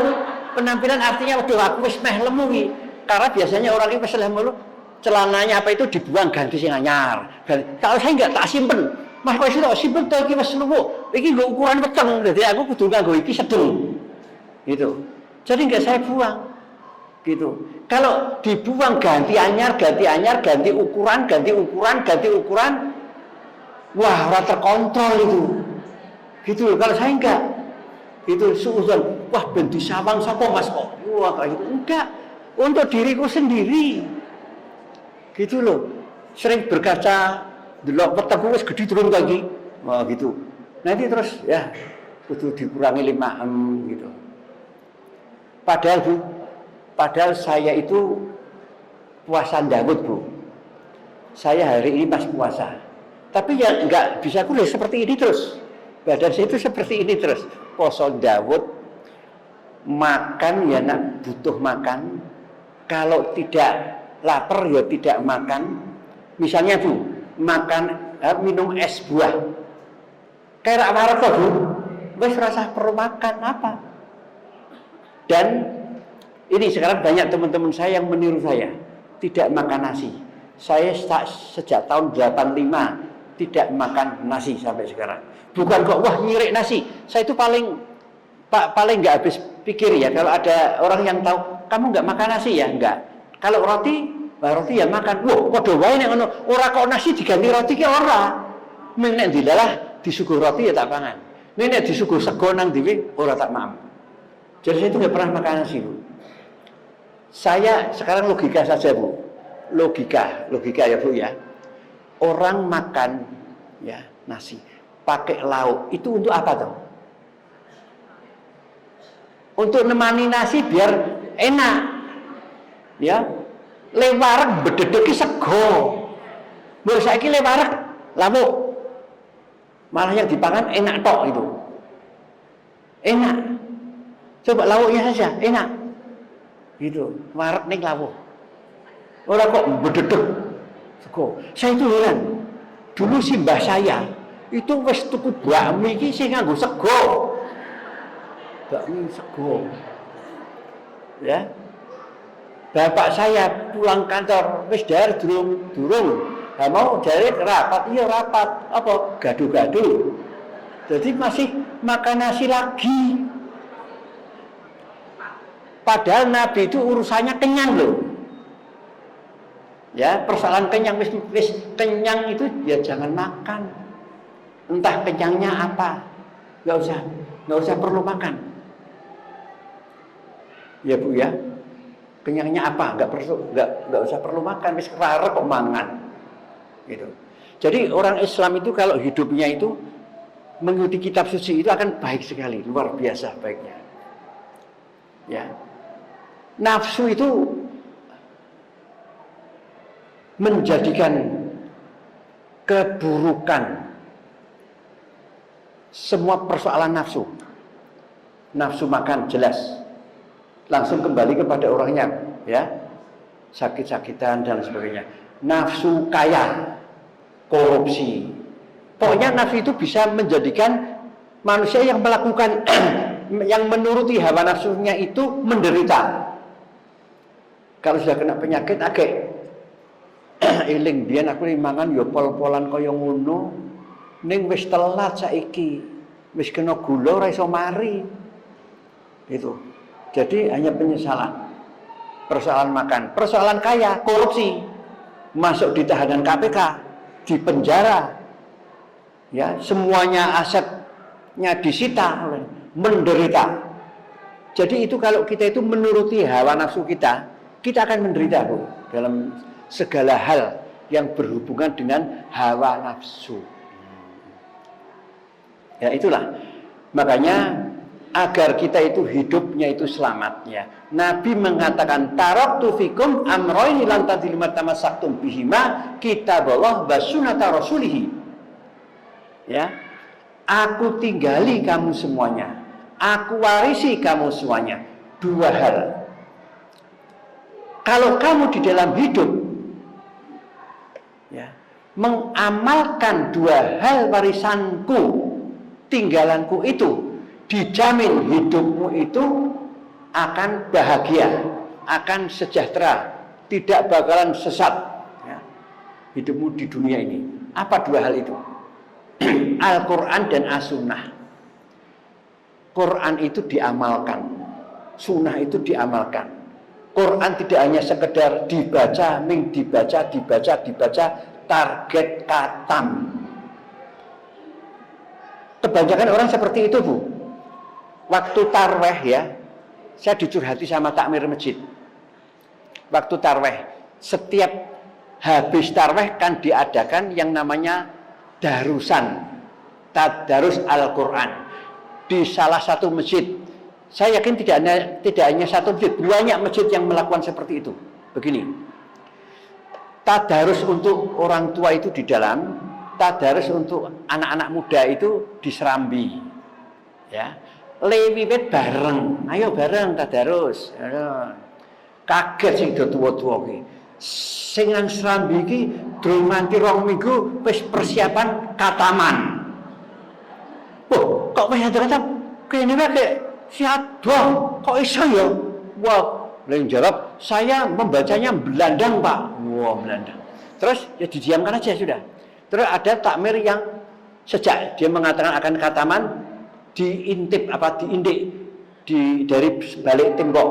Penampilan artinya waduh aku wis meh lemu iki. Karena biasanya orang itu wis lemu celananya apa itu dibuang ganti sing anyar. Kalau saya enggak tak simpen. Mas kok iso tak simpen to iki wis lemu. Iki nggo ukuran peteng. Dadi aku kudu nganggo iki sedeng. Gitu. Jadi enggak saya buang. Gitu. Kalau dibuang ganti anyar, ganti ukuran, wah, ora terkontrol itu. Gitu loh. Kalau saya enggak, itu suudzon, wah ben disawang sapa Mas kok. Wah, kayak gitu. Enggak. Untuk diriku sendiri. Gitu loh. Sering berkaca, delok wetengku wis gedhi turun lagi. Wah, gitu. Nanti terus ya kudu dikurangi 5 gitu. Padahal saya itu puasa Daud Bu. Saya hari ini pas puasa. Tapi ya enggak bisa kuliah seperti ini terus. Badan saya itu seperti ini terus. Poso Daud, makan ya nak butuh makan. Kalau tidak lapar ya tidak makan. Misalnya Bu, minum es buah. Kayak warak kok Bu. Wis rasa perlu makan apa? Dan ini sekarang banyak teman-teman saya yang meniru saya, tidak makan nasi. Saya sejak tahun 85 tidak makan nasi sampai sekarang. Bukan kok wah nyirik nasi. Saya itu paling nggak habis pikir ya. Kalau ada orang yang tahu kamu nggak makan nasi ya enggak. Kalau roti ya makan. Wah, padha wae nek ngono. Ora kok nasi diganti roti ki ora. Nek dilalah disuguh roti ya tak pangan. Nek disuguh sego nang dhewe ora tak mam. Jadi saya itu nggak pernah makan nasi Bu. Saya sekarang logika saja Bu, logika ya Bu ya. Orang makan ya nasi pakai lauk itu untuk apa toh? Untuk nemani nasi biar enak, ya. Lewarek bededeki sego, mbok saiki lewarek lauk, malah yang dipangan enak tok itu, enak. Coba lauknya saja enak. Gitu, warak ning lawuh. Ora kok bededeg sego. Saya itu heran. Dulu si mbah saya itu wis tuku bakmi iki sing nganggo sego. Bakmi sego. Ya. Bapak saya pulang kantor wis dar durung Nah, mau jadi rapat, iya rapat. Apa? Gaduh-gaduh. Jadi masih makan nasi lagi. Padahal Nabi itu urusannya kenyang loh. Ya, persoalan kenyang, wis kenyang itu ya jangan makan. Entah kenyangnya apa. Nggak usah perlu makan. Ya Bu ya. Kenyangnya apa? Nggak usah perlu makan, wis rare kok mangan. Gitu. Jadi orang Islam itu kalau hidupnya itu mengikuti kitab suci itu akan baik sekali, luar biasa baiknya. Ya. Nafsu itu menjadikan keburukan semua persoalan nafsu. Nafsu makan jelas. Langsung kembali kepada orangnya, ya. Sakit-sakitan dan sebagainya. Nafsu kaya, korupsi. Pokoknya nafsu itu bisa menjadikan manusia yang melakukan yang menuruti hawa nafsunya itu menderita. Kalau sudah kena penyakit agak eling biyen aku mangan ya pol-polan kaya ngono ning wis telat saiki. Wis kena gula ora iso mari. Itu. Jadi hanya penyesalan. Persoalan makan, persoalan kaya, korupsi. Masuk di tahanan KPK, di penjara. Ya, semuanya asetnya disita, menderita. Jadi itu kalau kita itu menuruti hawa nafsu kita akan menderita Bu, dalam segala hal yang berhubungan dengan hawa nafsu. Ya itulah. Makanya agar kita itu hidupnya itu selamat ya. Nabi mengatakan taraktu fikum amroini lan tadillu tamassaktum bihima kitaballah wa sunnata rasulih. Ya. Aku tinggali kamu semuanya. Aku warisi kamu semuanya. Dua hal. Kalau kamu di dalam hidup ya, mengamalkan dua hal warisanku, tinggalanku itu, dijamin hidupmu itu akan bahagia, akan sejahtera, tidak bakalan sesat ya, hidupmu di dunia ini. Apa dua hal itu? Al-Quran dan As-Sunnah. Quran itu diamalkan, Sunnah itu diamalkan. Quran tidak hanya sekedar dibaca, dibaca, target katam. Kebanyakan orang seperti itu Bu. Waktu tarweh ya, saya dicurhati sama takmir masjid. Waktu tarweh, setiap habis tarweh kan diadakan yang namanya darusan, tadarus Al-Quran di salah satu masjid. Saya yakin tidak hanya satu masjid, banyak masjid yang melakukan seperti itu. Begini, tadarus untuk orang tua itu di dalam, tadarus untuk anak-anak muda itu di serambi. Ya, lewiwit bareng, ayo bareng tadarus. Kaget sing do tuwa-tuwa ki. Sing nang serambi ki durung nganti 2 minggu wis persiapan kataman. Oh, kok wis ada katam? Kene wae siadoh, kok iso ya? Wah, lain jawab, saya membacanya belandang Pak. Wah, belandang. Terus ya didiamkan aja sudah. Terus ada takmir yang sejak dia mengatakan akan kataman diintip diindik dari balik tembok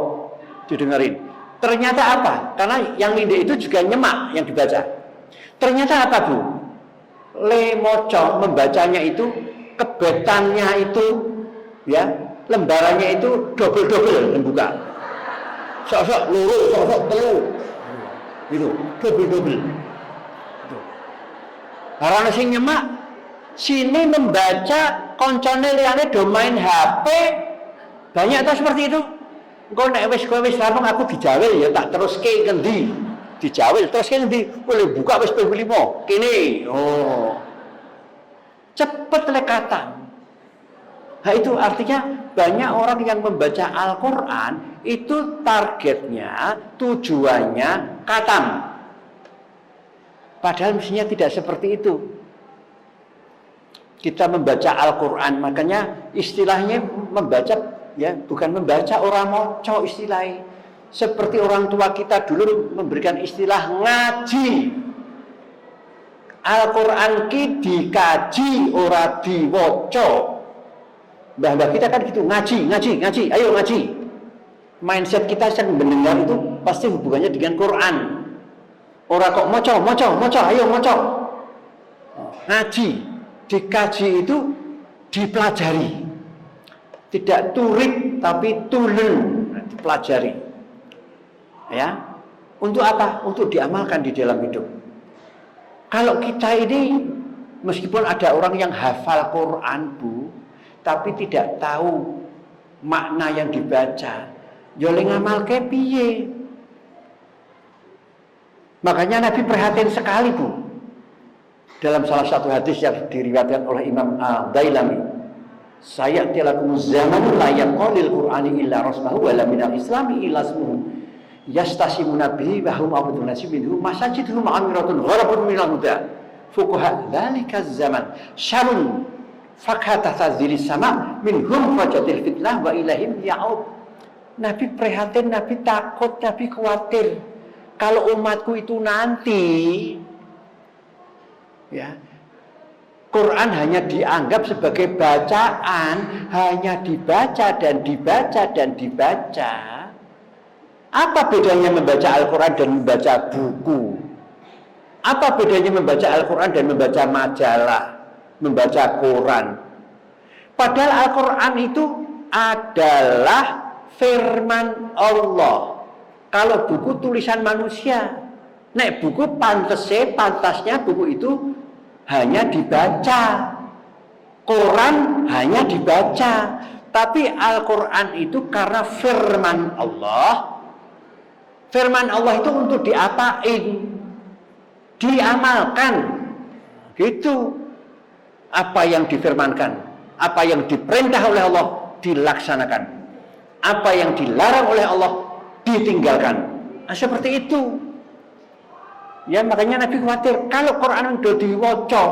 didengerin. Ternyata apa? Karena yang indik itu juga nyemak yang dibaca. Ternyata apa Bu? Lemoco membacanya itu kebetannya itu ya lembarannya itu double membuka. Sok-sok loro, sok-sok telu. Gitu, double. Itu. Karena sing nyemak sini membaca koncone liyane do main HP. Banyak tuh seperti itu. Engko nek wis rampung aku dijawel ya tak teruske ngendi? Dijawel terus ngendi? Boleh buka wis ping 5. Kene. Oh. Cepet lekatan. Nah itu artinya banyak orang yang membaca Al-Quran itu targetnya, tujuannya khatam. Padahal mestinya tidak seperti itu. Kita membaca Al-Quran, makanya istilahnya membaca, ya bukan membaca orang moco istilahnya. Seperti orang tua kita dulu memberikan istilah ngaji. Al-Quran ki dikaji ora diwaca. Mbah-mbah kita kan gitu, ngaji, ayo ngaji. Mindset kita sedang mendengar itu pasti hubungannya dengan Quran. Ora kok moco, ayo moco. Ngaji, dikaji itu dipelajari. Tidak turik tapi tulen, dipelajari. Ya. Untuk apa? Untuk diamalkan di dalam hidup. Kalau kita ini, meskipun ada orang yang hafal Quran, Bu, tapi tidak tahu makna yang dibaca, jole ngamalke piye? Makanya Nabi prihatin sekali, Bu. Dalam salah satu hadis yang diriwayatkan oleh Imam Al-Dailami, saya tilakum zaman la yaqulil Qur'ani illa rasmahu wa la minal islami illa ismuhu. Yastasimuna bihi wa hum abdun nasibinhu masajidhum amiratun gharabun minal huda fuqaha dzalika zaman syarun fakata tazili sama minhum fajatil fitnah wa ilahim ya'ud. Nabi prihatin, Nabi takut, Nabi khawatir kalau umatku itu nanti ya Quran hanya dianggap sebagai bacaan, hanya dibaca dan dibaca dan dibaca. Apa bedanya membaca Al-Quran dan membaca buku? Apa bedanya membaca Al-Quran dan membaca majalah, membaca Quran? Padahal Al-Quran itu adalah firman Allah. Kalau buku tulisan manusia, nek buku pantasnya buku itu hanya dibaca. Quran hanya dibaca. Tapi Al-Quran itu karena firman Allah. Firman Allah itu untuk diapain? Diamalkan. Gitu. Apa yang difirmankan, apa yang diperintah oleh Allah dilaksanakan. Apa yang dilarang oleh Allah ditinggalkan. Nah, seperti itu. Ya, makanya Nabi khawatir kalau Quran udah diwaca,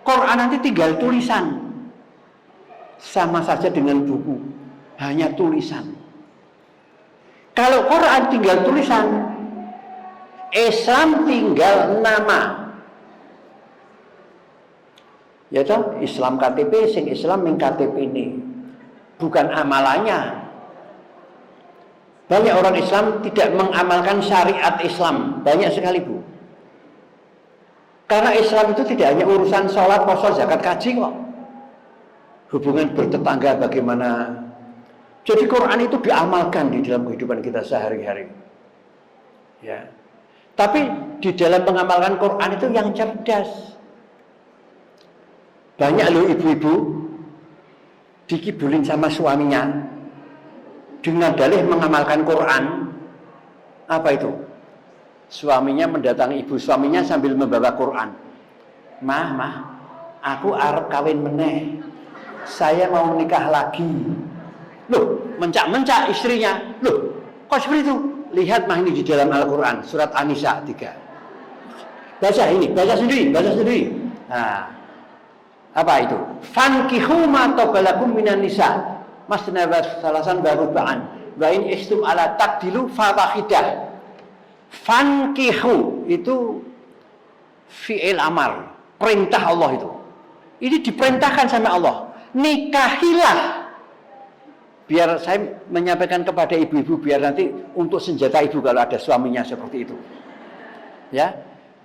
Quran nanti tinggal tulisan. Sama saja dengan buku, hanya tulisan. Kalau Quran tinggal tulisan, Islam tinggal nama. Ya toh, Islam KTP, sing Islam ming KTP ini. Bukan amalannya. Banyak orang Islam tidak mengamalkan syariat Islam. Banyak sekali, Bu. Karena Islam itu tidak hanya urusan sholat, puasa, zakat, haji kok. Hubungan bertetangga bagaimana. Jadi Quran itu diamalkan di dalam kehidupan kita sehari-hari. Ya. Tapi di dalam mengamalkan Quran itu yang cerdas. Banyak loh ibu-ibu dikibulin sama suaminya dengan dalih mengamalkan Quran. Apa itu? Suaminya mendatangi ibu suaminya sambil membawa Quran. Mah, aku arep kawin meneh. Saya mau nikah lagi. Loh, mencak-mencak istrinya. Loh, kok seperti itu? Lihat mah ini di dalam Al-Quran, surat An-Nisa 3. Baca ini, baca sendiri. Nah, apa itu? Fankihu ma tabalakum minan nisa. Masna wa salasan baru ba'an. Wa in istum ala takdilu fa wahidah. Fankihu itu fi'il amar, perintah Allah itu. Ini diperintahkan sama Allah. Nikahilah. Biar saya menyampaikan kepada ibu-ibu biar nanti untuk senjata ibu kalau ada suaminya seperti itu. Ya.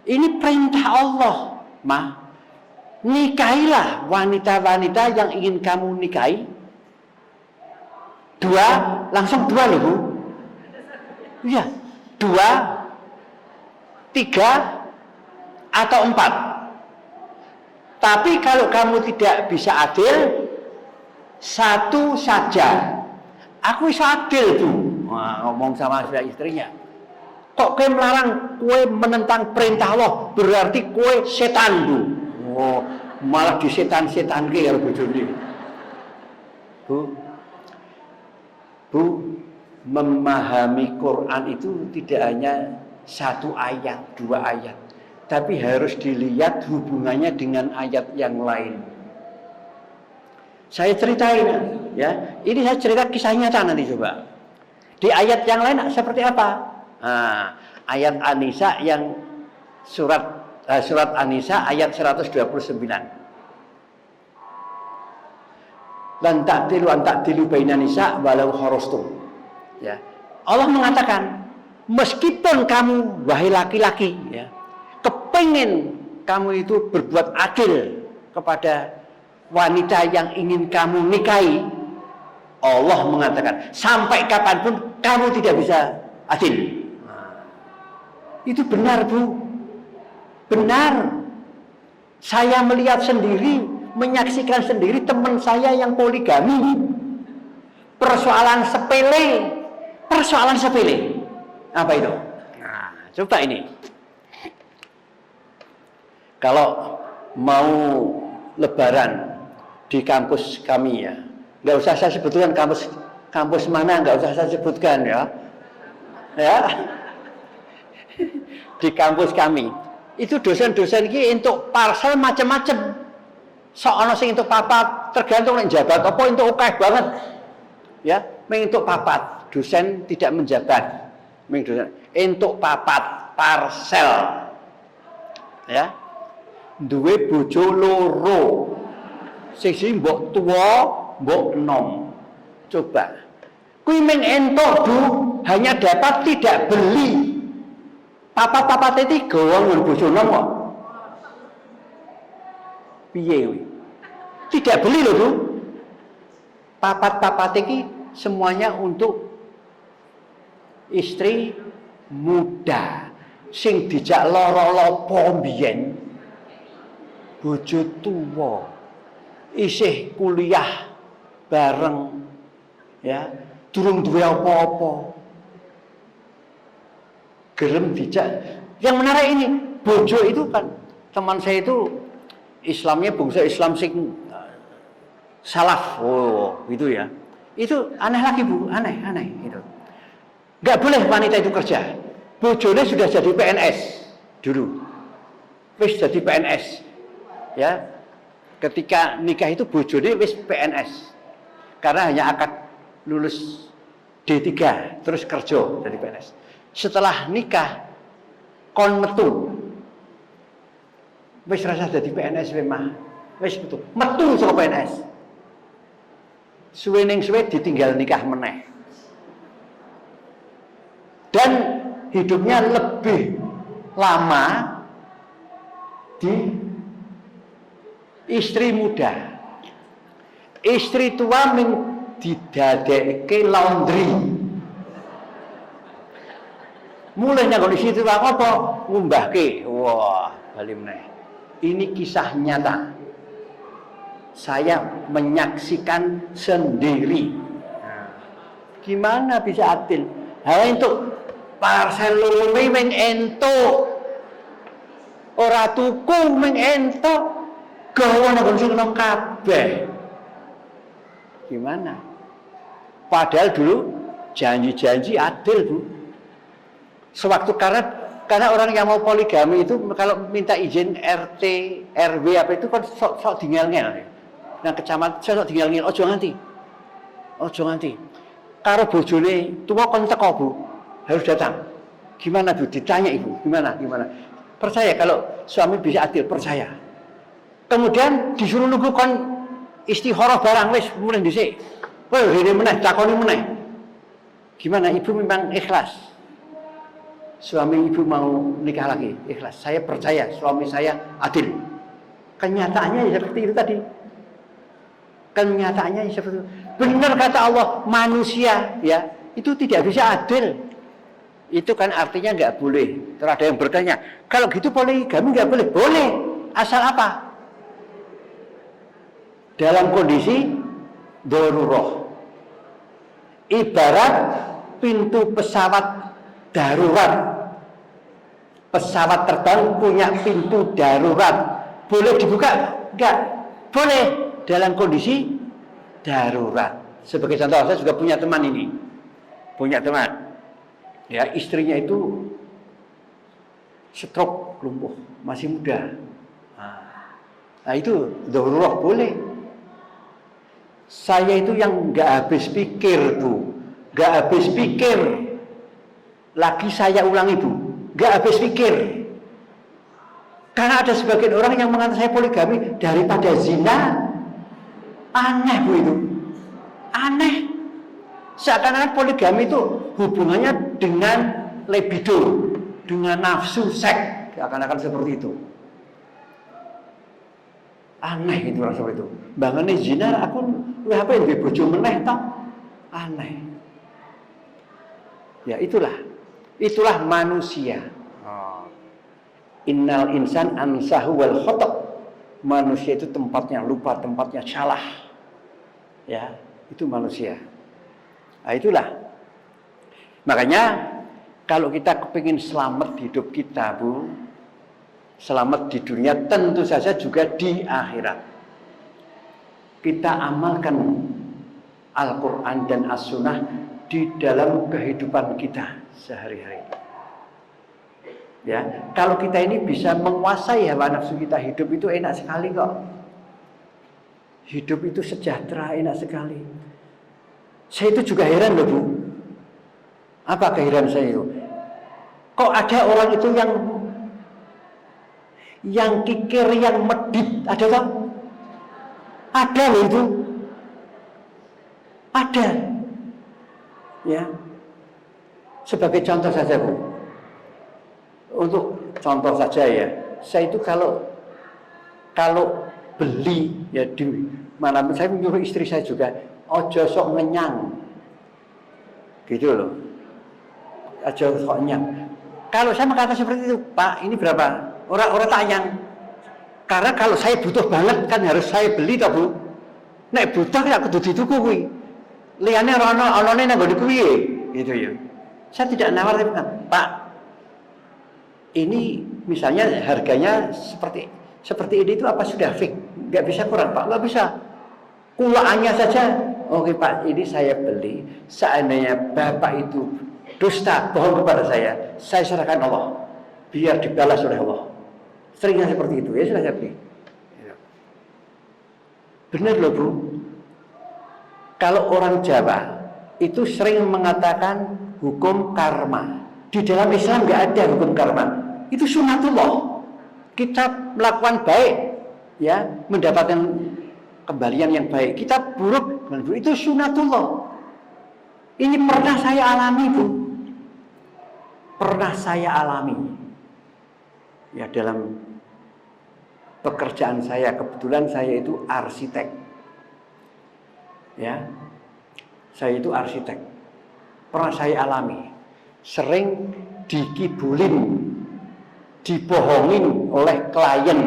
Ini perintah Allah, Mah. Nikahilah wanita-wanita yang ingin kamu nikahi. Langsung dua loh, Bu. Iya, 2, 3 atau 4. Tapi kalau kamu tidak bisa adil, 1 saja. Aku bisa adil, Bu. Wah, ngomong sama istrinya. Kok kowe melarang, kowe menentang perintah Allah, berarti kowe setan, Bu. Oh, malah disetan-setanke karo bojone. Bu, memahami Quran itu tidak hanya 1 ayat, 2 ayat, tapi harus dilihat hubungannya dengan ayat yang lain. Saya ceritain, ya. Ini saya cerita kisah nyata nanti coba. Di ayat yang lain seperti apa? Nah, ayat An-Nisa yang surat surat An-Nisa ayat 129. Lan ta'dilu bainan nisa walau kharastum. Ya. Allah mengatakan, meskipun kamu wahai laki-laki ya, kepingin kamu itu berbuat adil kepada wanita yang ingin kamu nikahi, Allah mengatakan sampai kapanpun kamu tidak bisa adil. Itu benar, Bu. Benar. Saya melihat sendiri, menyaksikan sendiri teman saya yang poligami. Persoalan sepele. Apa itu? Nah, coba ini. Kalau mau lebaran di kampus kami ya, nggak usah saya sebutkan kampus mana, nggak usah saya sebutkan ya. Di kampus kami itu dosen-dosen ini untuk parsel macam-macam. Soalnya sing untuk papat tergantung nek jabat apa untuk akeh banget. Ya, untuk papat dosen tidak menjabat. Untuk papat parsel. Ya. Duwe bojo loro. Siji mbok tuwa, mbok enom. Coba. Kuwi mung entuk, Bu, hanya dapat tidak beli. Papat-papat itu gawang bojo enom kok. Piye kuwi? Tidak beli loh, Bu. Papat-papat iki semuanya untuk istri muda sing dijak lara-lara mbiyen. Bojo tuwa isih kuliah bareng ya, durung duwe apa-apa. Gelem dijak. Yang menarik ini, bojo itu kan teman saya itu Islamnya bangsa Islam sing salaf, gitu ya. Itu aneh lagi, Bu, aneh itu. Enggak boleh wanita itu kerja. Bojone sudah jadi PNS dulu. Wis jadi PNS. Ya. Ketika nikah itu bojone wis PNS. Karena hanya akad lulus D3 terus kerja jadi PNS. Setelah nikah kon metu. Wis rasa jadi PNS memang. Wis metu saka PNS. Suwe ning suwe ditinggal nikah meneh. Dan hidupnya lebih lama di istri muda. Istri tua didadekke laundry. Mulai nang situ apa? Ngumbahke. Wah, bali meneh. Ini kisah nyata. Saya menyaksikan sendiri. Gimana bisa adil? Hal untuk parsel luwe meng entuk. Ora tuku meng entuk. Gawa nang sing nang kabeh. Gimana? Padahal dulu janji-janji adil, Bu. Sewaktu karena orang yang mau poligami itu kalau minta izin RT, RW apa itu kan sok dingel-ngel. Nah kecamatan sok dingel-ngel, ojo nganti. Karo bojone tuwa kon teko, Bu. Harus datang. Gimana, Bu? Ditanya Ibu, gimana? Percaya kalau suami bisa adil, percaya. Kemudian disuruh nunggu kon istikharah barang wis mulai dhisik. Kowe rene meneh, takoni meneh. Gimana, Ibu memang ikhlas? Suami Ibu mau nikah lagi, ikhlas. Saya percaya suami saya adil. Kenyataannya ya seperti itu tadi. Kenyataannya ya seperti itu. Benar kata Allah, manusia ya itu tidak bisa adil. Itu kan artinya nggak boleh. Terus ada yang bertanya, kalau gitu poligami nggak boleh? Boleh. Asal apa? Dalam kondisi darurat. Ibarat pintu pesawat darurat. Pesawat terbang punya pintu darurat. Boleh dibuka? Enggak. Boleh dalam kondisi darurat. Sebagai contoh, saya juga punya teman ini. Punya teman. Ya, istrinya itu stroke, lumpuh, masih muda. Nah itu darurat boleh. Saya itu yang enggak habis pikir, Bu. Enggak habis pikir. Lagi saya ulangi, Bu. Enggak habis pikir. Karena ada sebagian orang yang mengatakan saya poligami daripada zina. Aneh Bu itu. Aneh. Seakan-akan poligami itu hubungannya dengan libido, dengan nafsu seks. Seakan-akan seperti itu. Aneh itu orang seperti itu. Bangane zina aku apa yang bojo meneh toh? Aneh. Ya itulah manusia. Innal insan ansahu wal khata'. Manusia itu tempatnya lupa, tempatnya salah. Ya, itu manusia. Nah, itulah. Makanya kalau kita kepingin selamat hidup kita, Bu, selamat di dunia, tentu saja juga di akhirat. Kita amalkan Al-Quran dan As-Sunnah di dalam kehidupan kita sehari-hari. Ya, kalau kita ini bisa menguasai hawa nafsu kita, hidup itu enak sekali kok. Hidup itu sejahtera, enak sekali. Saya itu juga heran loh Bu. Apa keheranan saya itu? Kok ada orang itu yang kikir, yang medit, ada tak? Ada loh itu. Ada. Ya. Sebagai contoh saja Bu. Untuk contoh saja ya, saya itu kalau beli ya di mana saya menyuruh istri saya juga ojo sok ngenyang, gitu loh, ojo sok ngenyang. Kalau saya berkata seperti itu, Pak, ini berapa? Orang tanyang. Karena kalau saya butuh banget kan harus saya beli toh Bu. Nek butuh ya kudu dituku kuwi. Liyane ono-onone nang nggon kuwi gitu ya. Saya tidak nawarin, Pak. Ini misalnya harganya seperti ini itu apa sudah fix? Nggak bisa kurang Pak, nggak bisa. Kulaannya saja. Oke Pak, ini saya beli. Seandainya Bapak itu dusta, bohong kepada saya serahkan Allah. Biar dibalas oleh Allah. Seringnya seperti itu, ya sudah saya beli. Benar loh Bu. Kalau orang Jawa itu sering mengatakan hukum karma. Di dalam Islam nggak ada hukum karma. Itu sunatullah. Kita melakukan baik, ya, mendapatkan kembalian yang baik. Kita buruk, itu sunatullah. Ini pernah saya alami Bu. Pernah saya alami. Ya dalam pekerjaan saya, kebetulan saya itu arsitek. Ya. Saya itu arsitek. Pernah saya alami. Sering dikibulin, dibohongin oleh klien.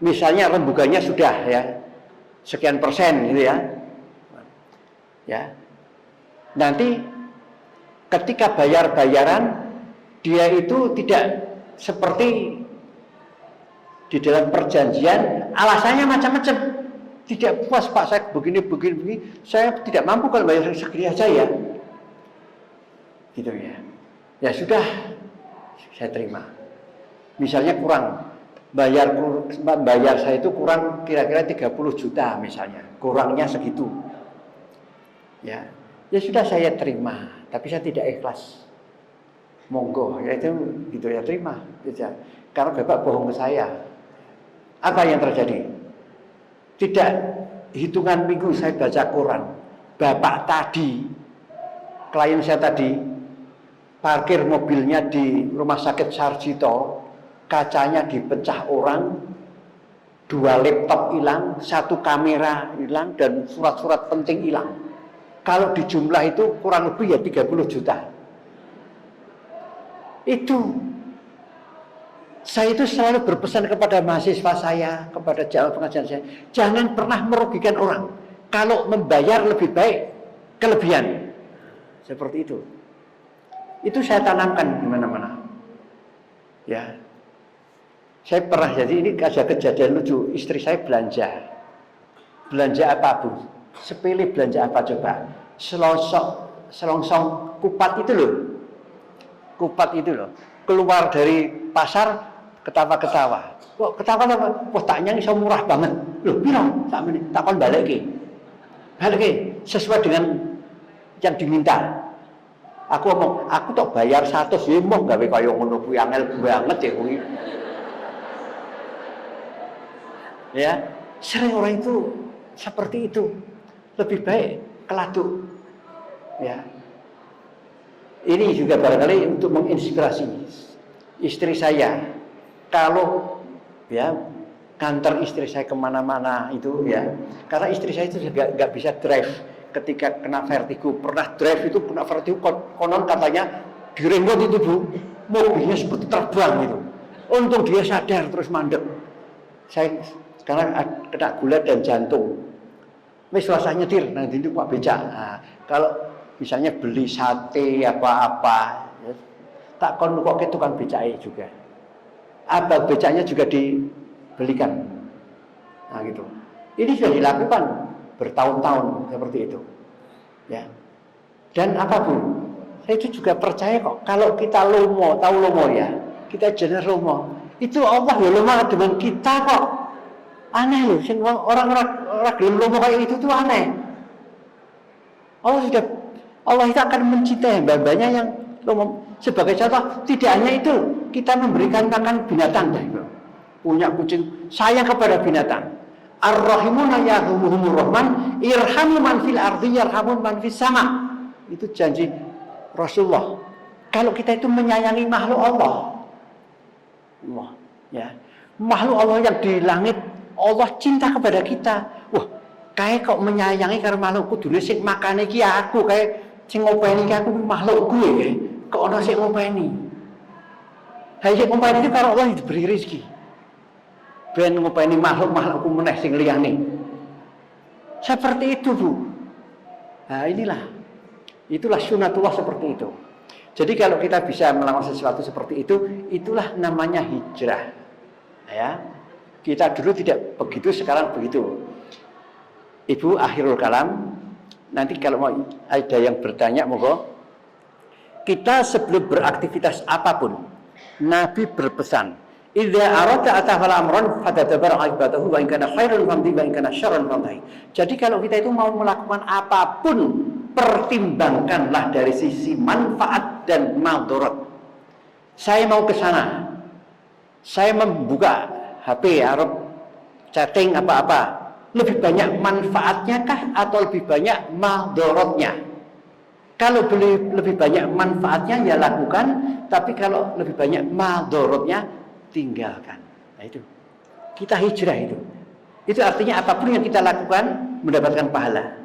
Misalnya rembugannya sudah ya sekian persen gitu ya. Ya. Nanti ketika bayar-bayaran dia itu tidak seperti di dalam perjanjian, alasannya macam-macam. Tidak puas Pak, saya begini, saya tidak mampu kalau bayar segini aja ya. Gitu ya. Ya sudah, saya terima. Misalnya kurang bayar saya itu kurang kira-kira 30 juta misalnya, kurangnya segitu. Ya sudah saya terima, tapi saya tidak ikhlas. Monggo, ya itu gitu ya, terima. Gitu. Karena Bapak bohong ke saya. Apa yang terjadi? Tidak hitungan minggu saya baca Quran. Bapak tadi, klien saya tadi, parkir mobilnya di rumah sakit Sarjito, kacanya dipecah orang, 2 laptop hilang, 1 kamera hilang, dan surat-surat penting hilang. Kalau di jumlah itu kurang lebih ya 30 juta. Itu saya itu selalu berpesan kepada mahasiswa saya, kepada jamaah pengajian saya, jangan pernah merugikan orang. Kalau membayar lebih baik kelebihan. Seperti itu. Itu saya tanamkan di mana-mana. Ya. Saya pernah, jadi ini ada kejadian lucu, istri saya belanja. Belanja apa Bu? Sepele belanja apa coba? Selongsong kupat itu loh. Kupat itu loh. Keluar dari pasar ketawa-ketawa. Kok ketawa-ketawa? Wah taknya iso murah banget. Loh, piro? Tak kon balik sesuai dengan yang diminta. Aku ngomong, aku tok bayar 100 ya mau gawe kaya ngono kuwi angel banget ya kuwi. Ya, sering orang itu seperti itu. Lebih baik keladuk. Ya. Ini juga barangkali untuk menginspirasi istri saya. Kalau ya kantor istri saya kemana-mana itu ya, karena istri saya itu juga nggak bisa drive. Ketika kena vertigo, pernah drive itu kena vertigo, konon katanya direnggot itu Bu, mobilnya seperti terbang itu. Untung dia sadar terus mandek. Saya sekarang kena gula dan jantung. Wis selesai nyetir, nanti itu Pak becak. Nah, kalau misalnya beli sate apa-apa, ya, tak kon kok ke tukang becake juga. Abang becaknya juga dibelikan. Nah gitu. Ini sudah dilakukan bertahun-tahun seperti itu, ya. Dan apapun, saya itu juga percaya kok. Kalau kita lomo, tahu lomo ya, kita jenis lomo, itu Allah ya lomo dengan kita kok. Aneh loh, orang-orang lomo kayak itu tuh aneh. Allah itu akan mencintai hamba-hambanya yang lomo. Sebagai contoh, tidak hanya itu, kita memberikan makan binatang, punya kucing, sayang kepada binatang. Ar-Rahimuna yarhamuhumur Rahman, irhamu man fil ardi yarhamun man fis sama. Itu janji Rasulullah. Kalau kita itu menyayangi makhluk Allah, ya, makhluk Allah yang di langit, Allah cinta kepada kita. Wah, kayak kok menyayangi karena makhlukku dulu sing makane iki aku, kayak sing ngopeni iki aku makhluk gue. Kok ana sing ngopeni. Ha sing ngopeni itu karo Allah diberi rezeki. Ben ngopeni makhluk-makhlukku meneh sing liyane. Seperti itu, Bu. Nah, itulah sunatullah seperti itu. Jadi kalau kita bisa melakukan sesuatu seperti itu, itulah namanya hijrah. Ya. Kita dulu tidak begitu, sekarang begitu. Ibu akhirul kalam, nanti kalau mau ada yang bertanya monggo. Kita sebelum beraktivitas apapun, Nabi berpesan, idza arata atafal amran fatadabar ibadahu wa in kana khairan famdi wa in kana syarran famdi. Jadi kalau kita itu mau melakukan apapun, pertimbangkanlah dari sisi manfaat dan madarat. Saya mau ke sana. Saya membuka HP Arab chatting apa-apa. Lebih banyak manfaatnya kah atau lebih banyak madaratnya? Kalau lebih banyak manfaatnya ya lakukan, tapi kalau lebih banyak madaratnya tinggalkan. Nah itu. Kita hijrah itu. Itu artinya apapun yang kita lakukan mendapatkan pahala.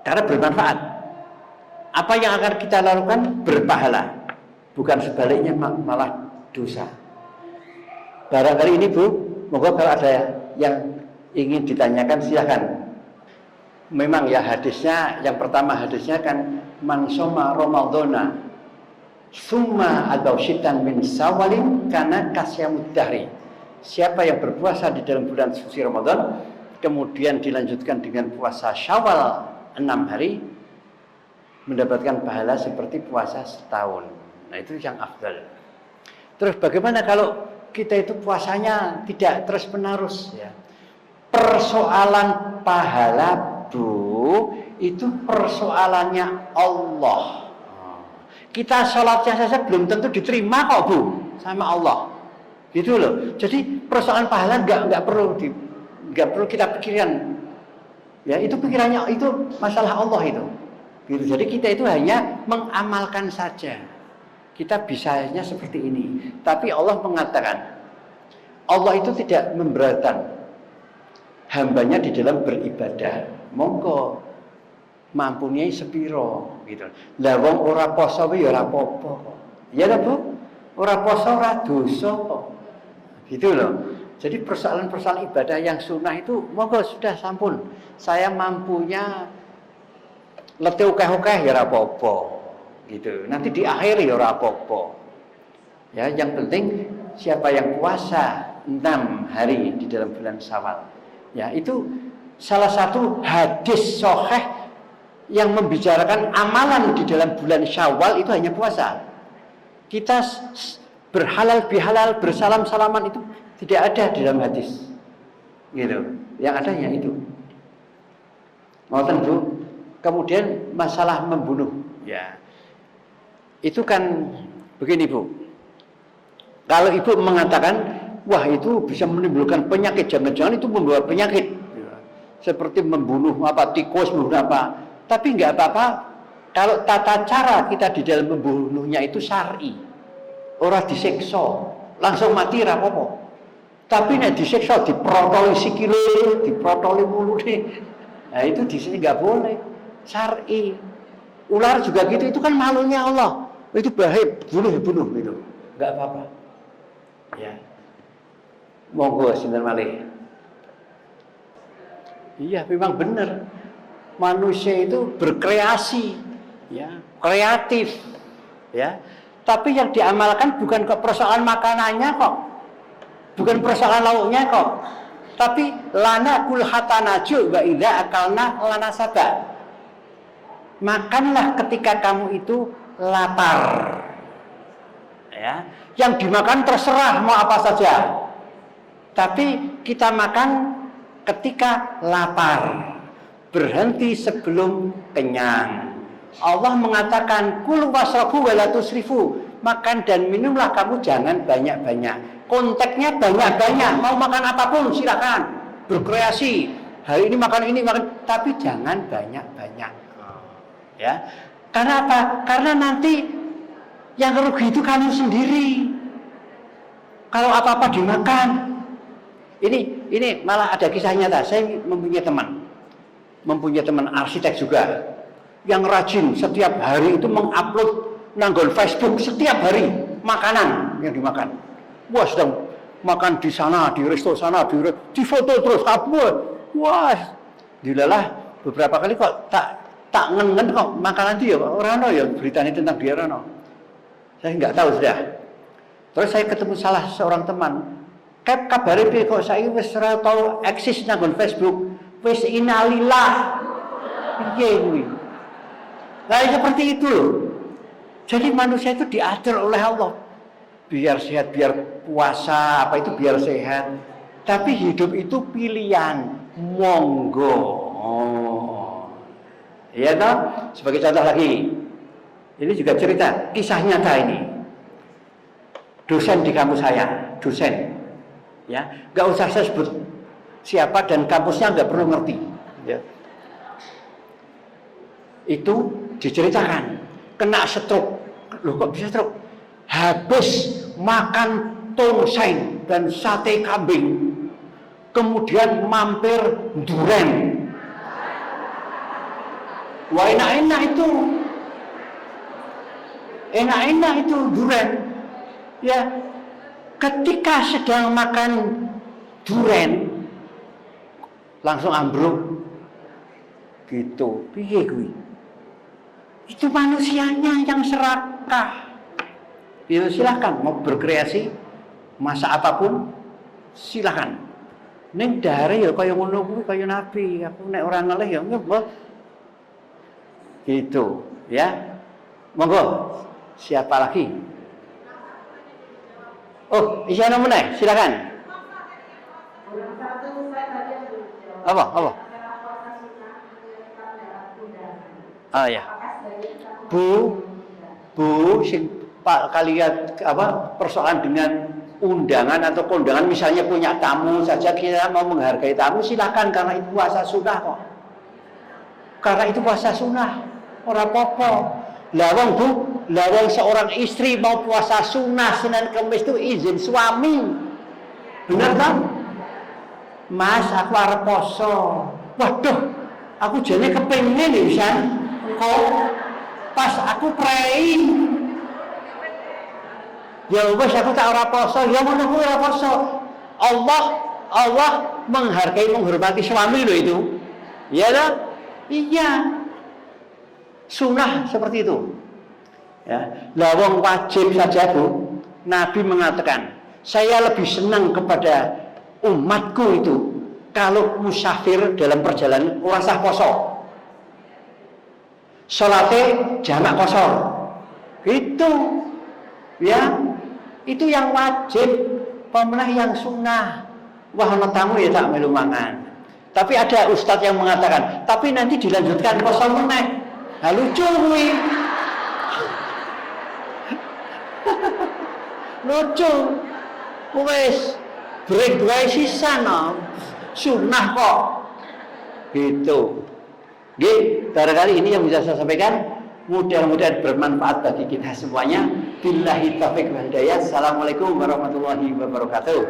Karena bermanfaat. Apa yang akan kita lakukan berpahala. Bukan sebaliknya malah dosa. Barangkali ini Bu, moga kalau ada yang ingin ditanyakan silahkan. Memang ya hadisnya, yang pertama hadisnya kan man soma ramadhana summa atau syitan min sawalin kana kasyamud dahri. Siapa yang berpuasa di dalam bulan suci Ramadan kemudian dilanjutkan dengan puasa Syawal 6 hari mendapatkan pahala seperti puasa setahun. Nah itu yang afdal. Terus bagaimana kalau kita itu puasanya tidak terus-menerus ya? Persoalan pahala Bu, itu persoalannya Allah. Kita sholatnya saja belum tentu diterima kok Bu, sama Allah. Gitu loh. Jadi persoalan pahala nggak perlu kita pikirkan. Ya itu pikirannya, itu masalah Allah itu. Gitu. Jadi kita itu hanya mengamalkan saja. Kita bisanya seperti ini. Tapi Allah mengatakan, Allah itu tidak memberatkan hambanya di dalam beribadah. Monggo mampunya sepiro gitu. Lah wong ora poso ya ora apa-apa kok. Ya lho Bu, ora poso ora dosa kok. Gitu loh. Jadi persoalan-persoalan ibadah yang sunnah itu monggo sudah sampun. Saya mampunya letih ukeh-ukeh ya ora apa-apa. Gitu. Nanti di akhir ya ora apa-apa. Ya, yang penting siapa yang puasa 6 hari di dalam bulan Syawal. Ya, itu salah satu hadis sahih yang membicarakan amalan di dalam bulan Syawal itu hanya puasa. Kita berhalal bihalal, bersalam-salaman itu tidak ada di dalam hadis. Gitu. Yang ada hanya itu. Ngoten Bu. Kemudian masalah membunuh, Ya. Itu kan begini Bu. Kalau Ibu mengatakan, wah itu bisa menimbulkan penyakit, jangan-jangan itu membawa penyakit. Ya. Seperti membunuh tikus, membunuh apa. Tapi nggak apa-apa kalau tata cara kita di dalam membunuhnya itu syar'i. Orang disiksa, langsung mati rapopo. Tapi nek disiksa diprotoli sikile, diprotoli mulutnya. Nah itu di sini nggak boleh. Syar'i. Ular juga gitu, itu kan makhluknya Allah. Itu bahaya, bunuh itu. Nggak apa-apa. Ya. Monggo sinten malih. Iya, memang benar. Manusia itu berkreasi, ya, kreatif, ya. Tapi yang diamalkan bukan kok persoalan makanannya kok, bukan persoalan lauknya kok, tapi lana kulhatanaju wa idza akalna lana sabah. Makanlah ketika kamu itu lapar, ya. Yang dimakan terserah mau apa saja, tapi kita makan ketika lapar. Berhenti sebelum kenyang. Allah mengatakan kul wasrabu wala tusrifu. Makan dan minumlah kamu jangan banyak-banyak. Konteksnya banyak-banyak. Mau makan apapun silakan. Berkreasi. Hari ini makan, tapi jangan banyak-banyak. Ya. Karena apa? Karena nanti yang rugi itu kamu sendiri. Kalau apa-apa dimakan. Ini malah ada kisah nyata. Saya mempunyai teman arsitek juga yang rajin setiap hari itu mengupload nanggon Facebook setiap hari makanan yang dimakan. Wah, sedang makan di sana, di resto sana, di foto terus upload. Wah, dilalah beberapa kali kok tak ngen kok makanan dia orang ya beritanya tentang dia orang. Saya nggak tahu sudah. Terus saya ketemu salah seorang teman. Kabare piye kok saiki wis ora tau eksis nanggon Facebook. Wis innalillah. Piye kuwi? Lah seperti itu loh. Jadi manusia itu diatur oleh Allah. Biar sehat, biar puasa, biar sehat. Tapi hidup itu pilihan. Monggo. Iya toh? Sebagai contoh lagi. Ini juga cerita, kisah nyata ini. Dosen di kampus saya, dosen. Ya, enggak usah saya sebut siapa dan kampusnya nggak perlu ngerti, ya. Itu diceritakan kena stroke. Loh kok bisa stroke? Habis makan tongseng dan sate kambing, kemudian mampir duren. Wah enak-enak itu, duren. Ya, ketika sedang makan duren langsung ambruk gitu. Piye kuwi? Itu manusianya yang serakah. Ya silakan mau berkreasi masa apapun silakan. Ning dare ya kaya ngono kuwi kaya nabi. Aku nek ora ngelih ya ngebot. Gitu, ya. Monggo. Siapa lagi? Oh, isian meneh, silakan. Apa? Ah ya. Bu, Pak kalian persoalan dengan undangan atau kondangan, misalnya punya tamu saja, kita mau menghargai tamu silakan karena itu puasa sunnah kok. Karena itu puasa sunnah, ora apa-apa. Lawang seorang istri mau puasa sunnah Senin Kamis itu izin suami. Benar kan? Mas, aku arep poso. Waduh, aku jane kepengin nih pisan. Kok pas aku prei. Ya wis aku tak ora poso, ya ngono kuwi ora poso. Allah menghargai menghormati suami loh itu. Iya toh? Iya. Sunnah seperti itu. Ya, lawang wajib saja Bu. Nabi mengatakan, saya lebih senang kepada umatku itu kalau musafir dalam perjalanan ora sah poso. Salate jamak kosor. Itu ya, itu yang wajib, pemenah yang sunnah. Wah ana tamu ya tak melu mangan. Tapi ada ustadz yang mengatakan, tapi nanti dilanjutkan kosong meneh. Nah, lucu kuwi. lucu. Wes break wae sisan sunnah kok. Gitu. Nggih, barangkali ini yang bisa saya sampaikan. Mudah-mudahan bermanfaat bagi kita semuanya. Billahi taufiq wal hidayah. Assalamualaikum warahmatullahi wabarakatuh.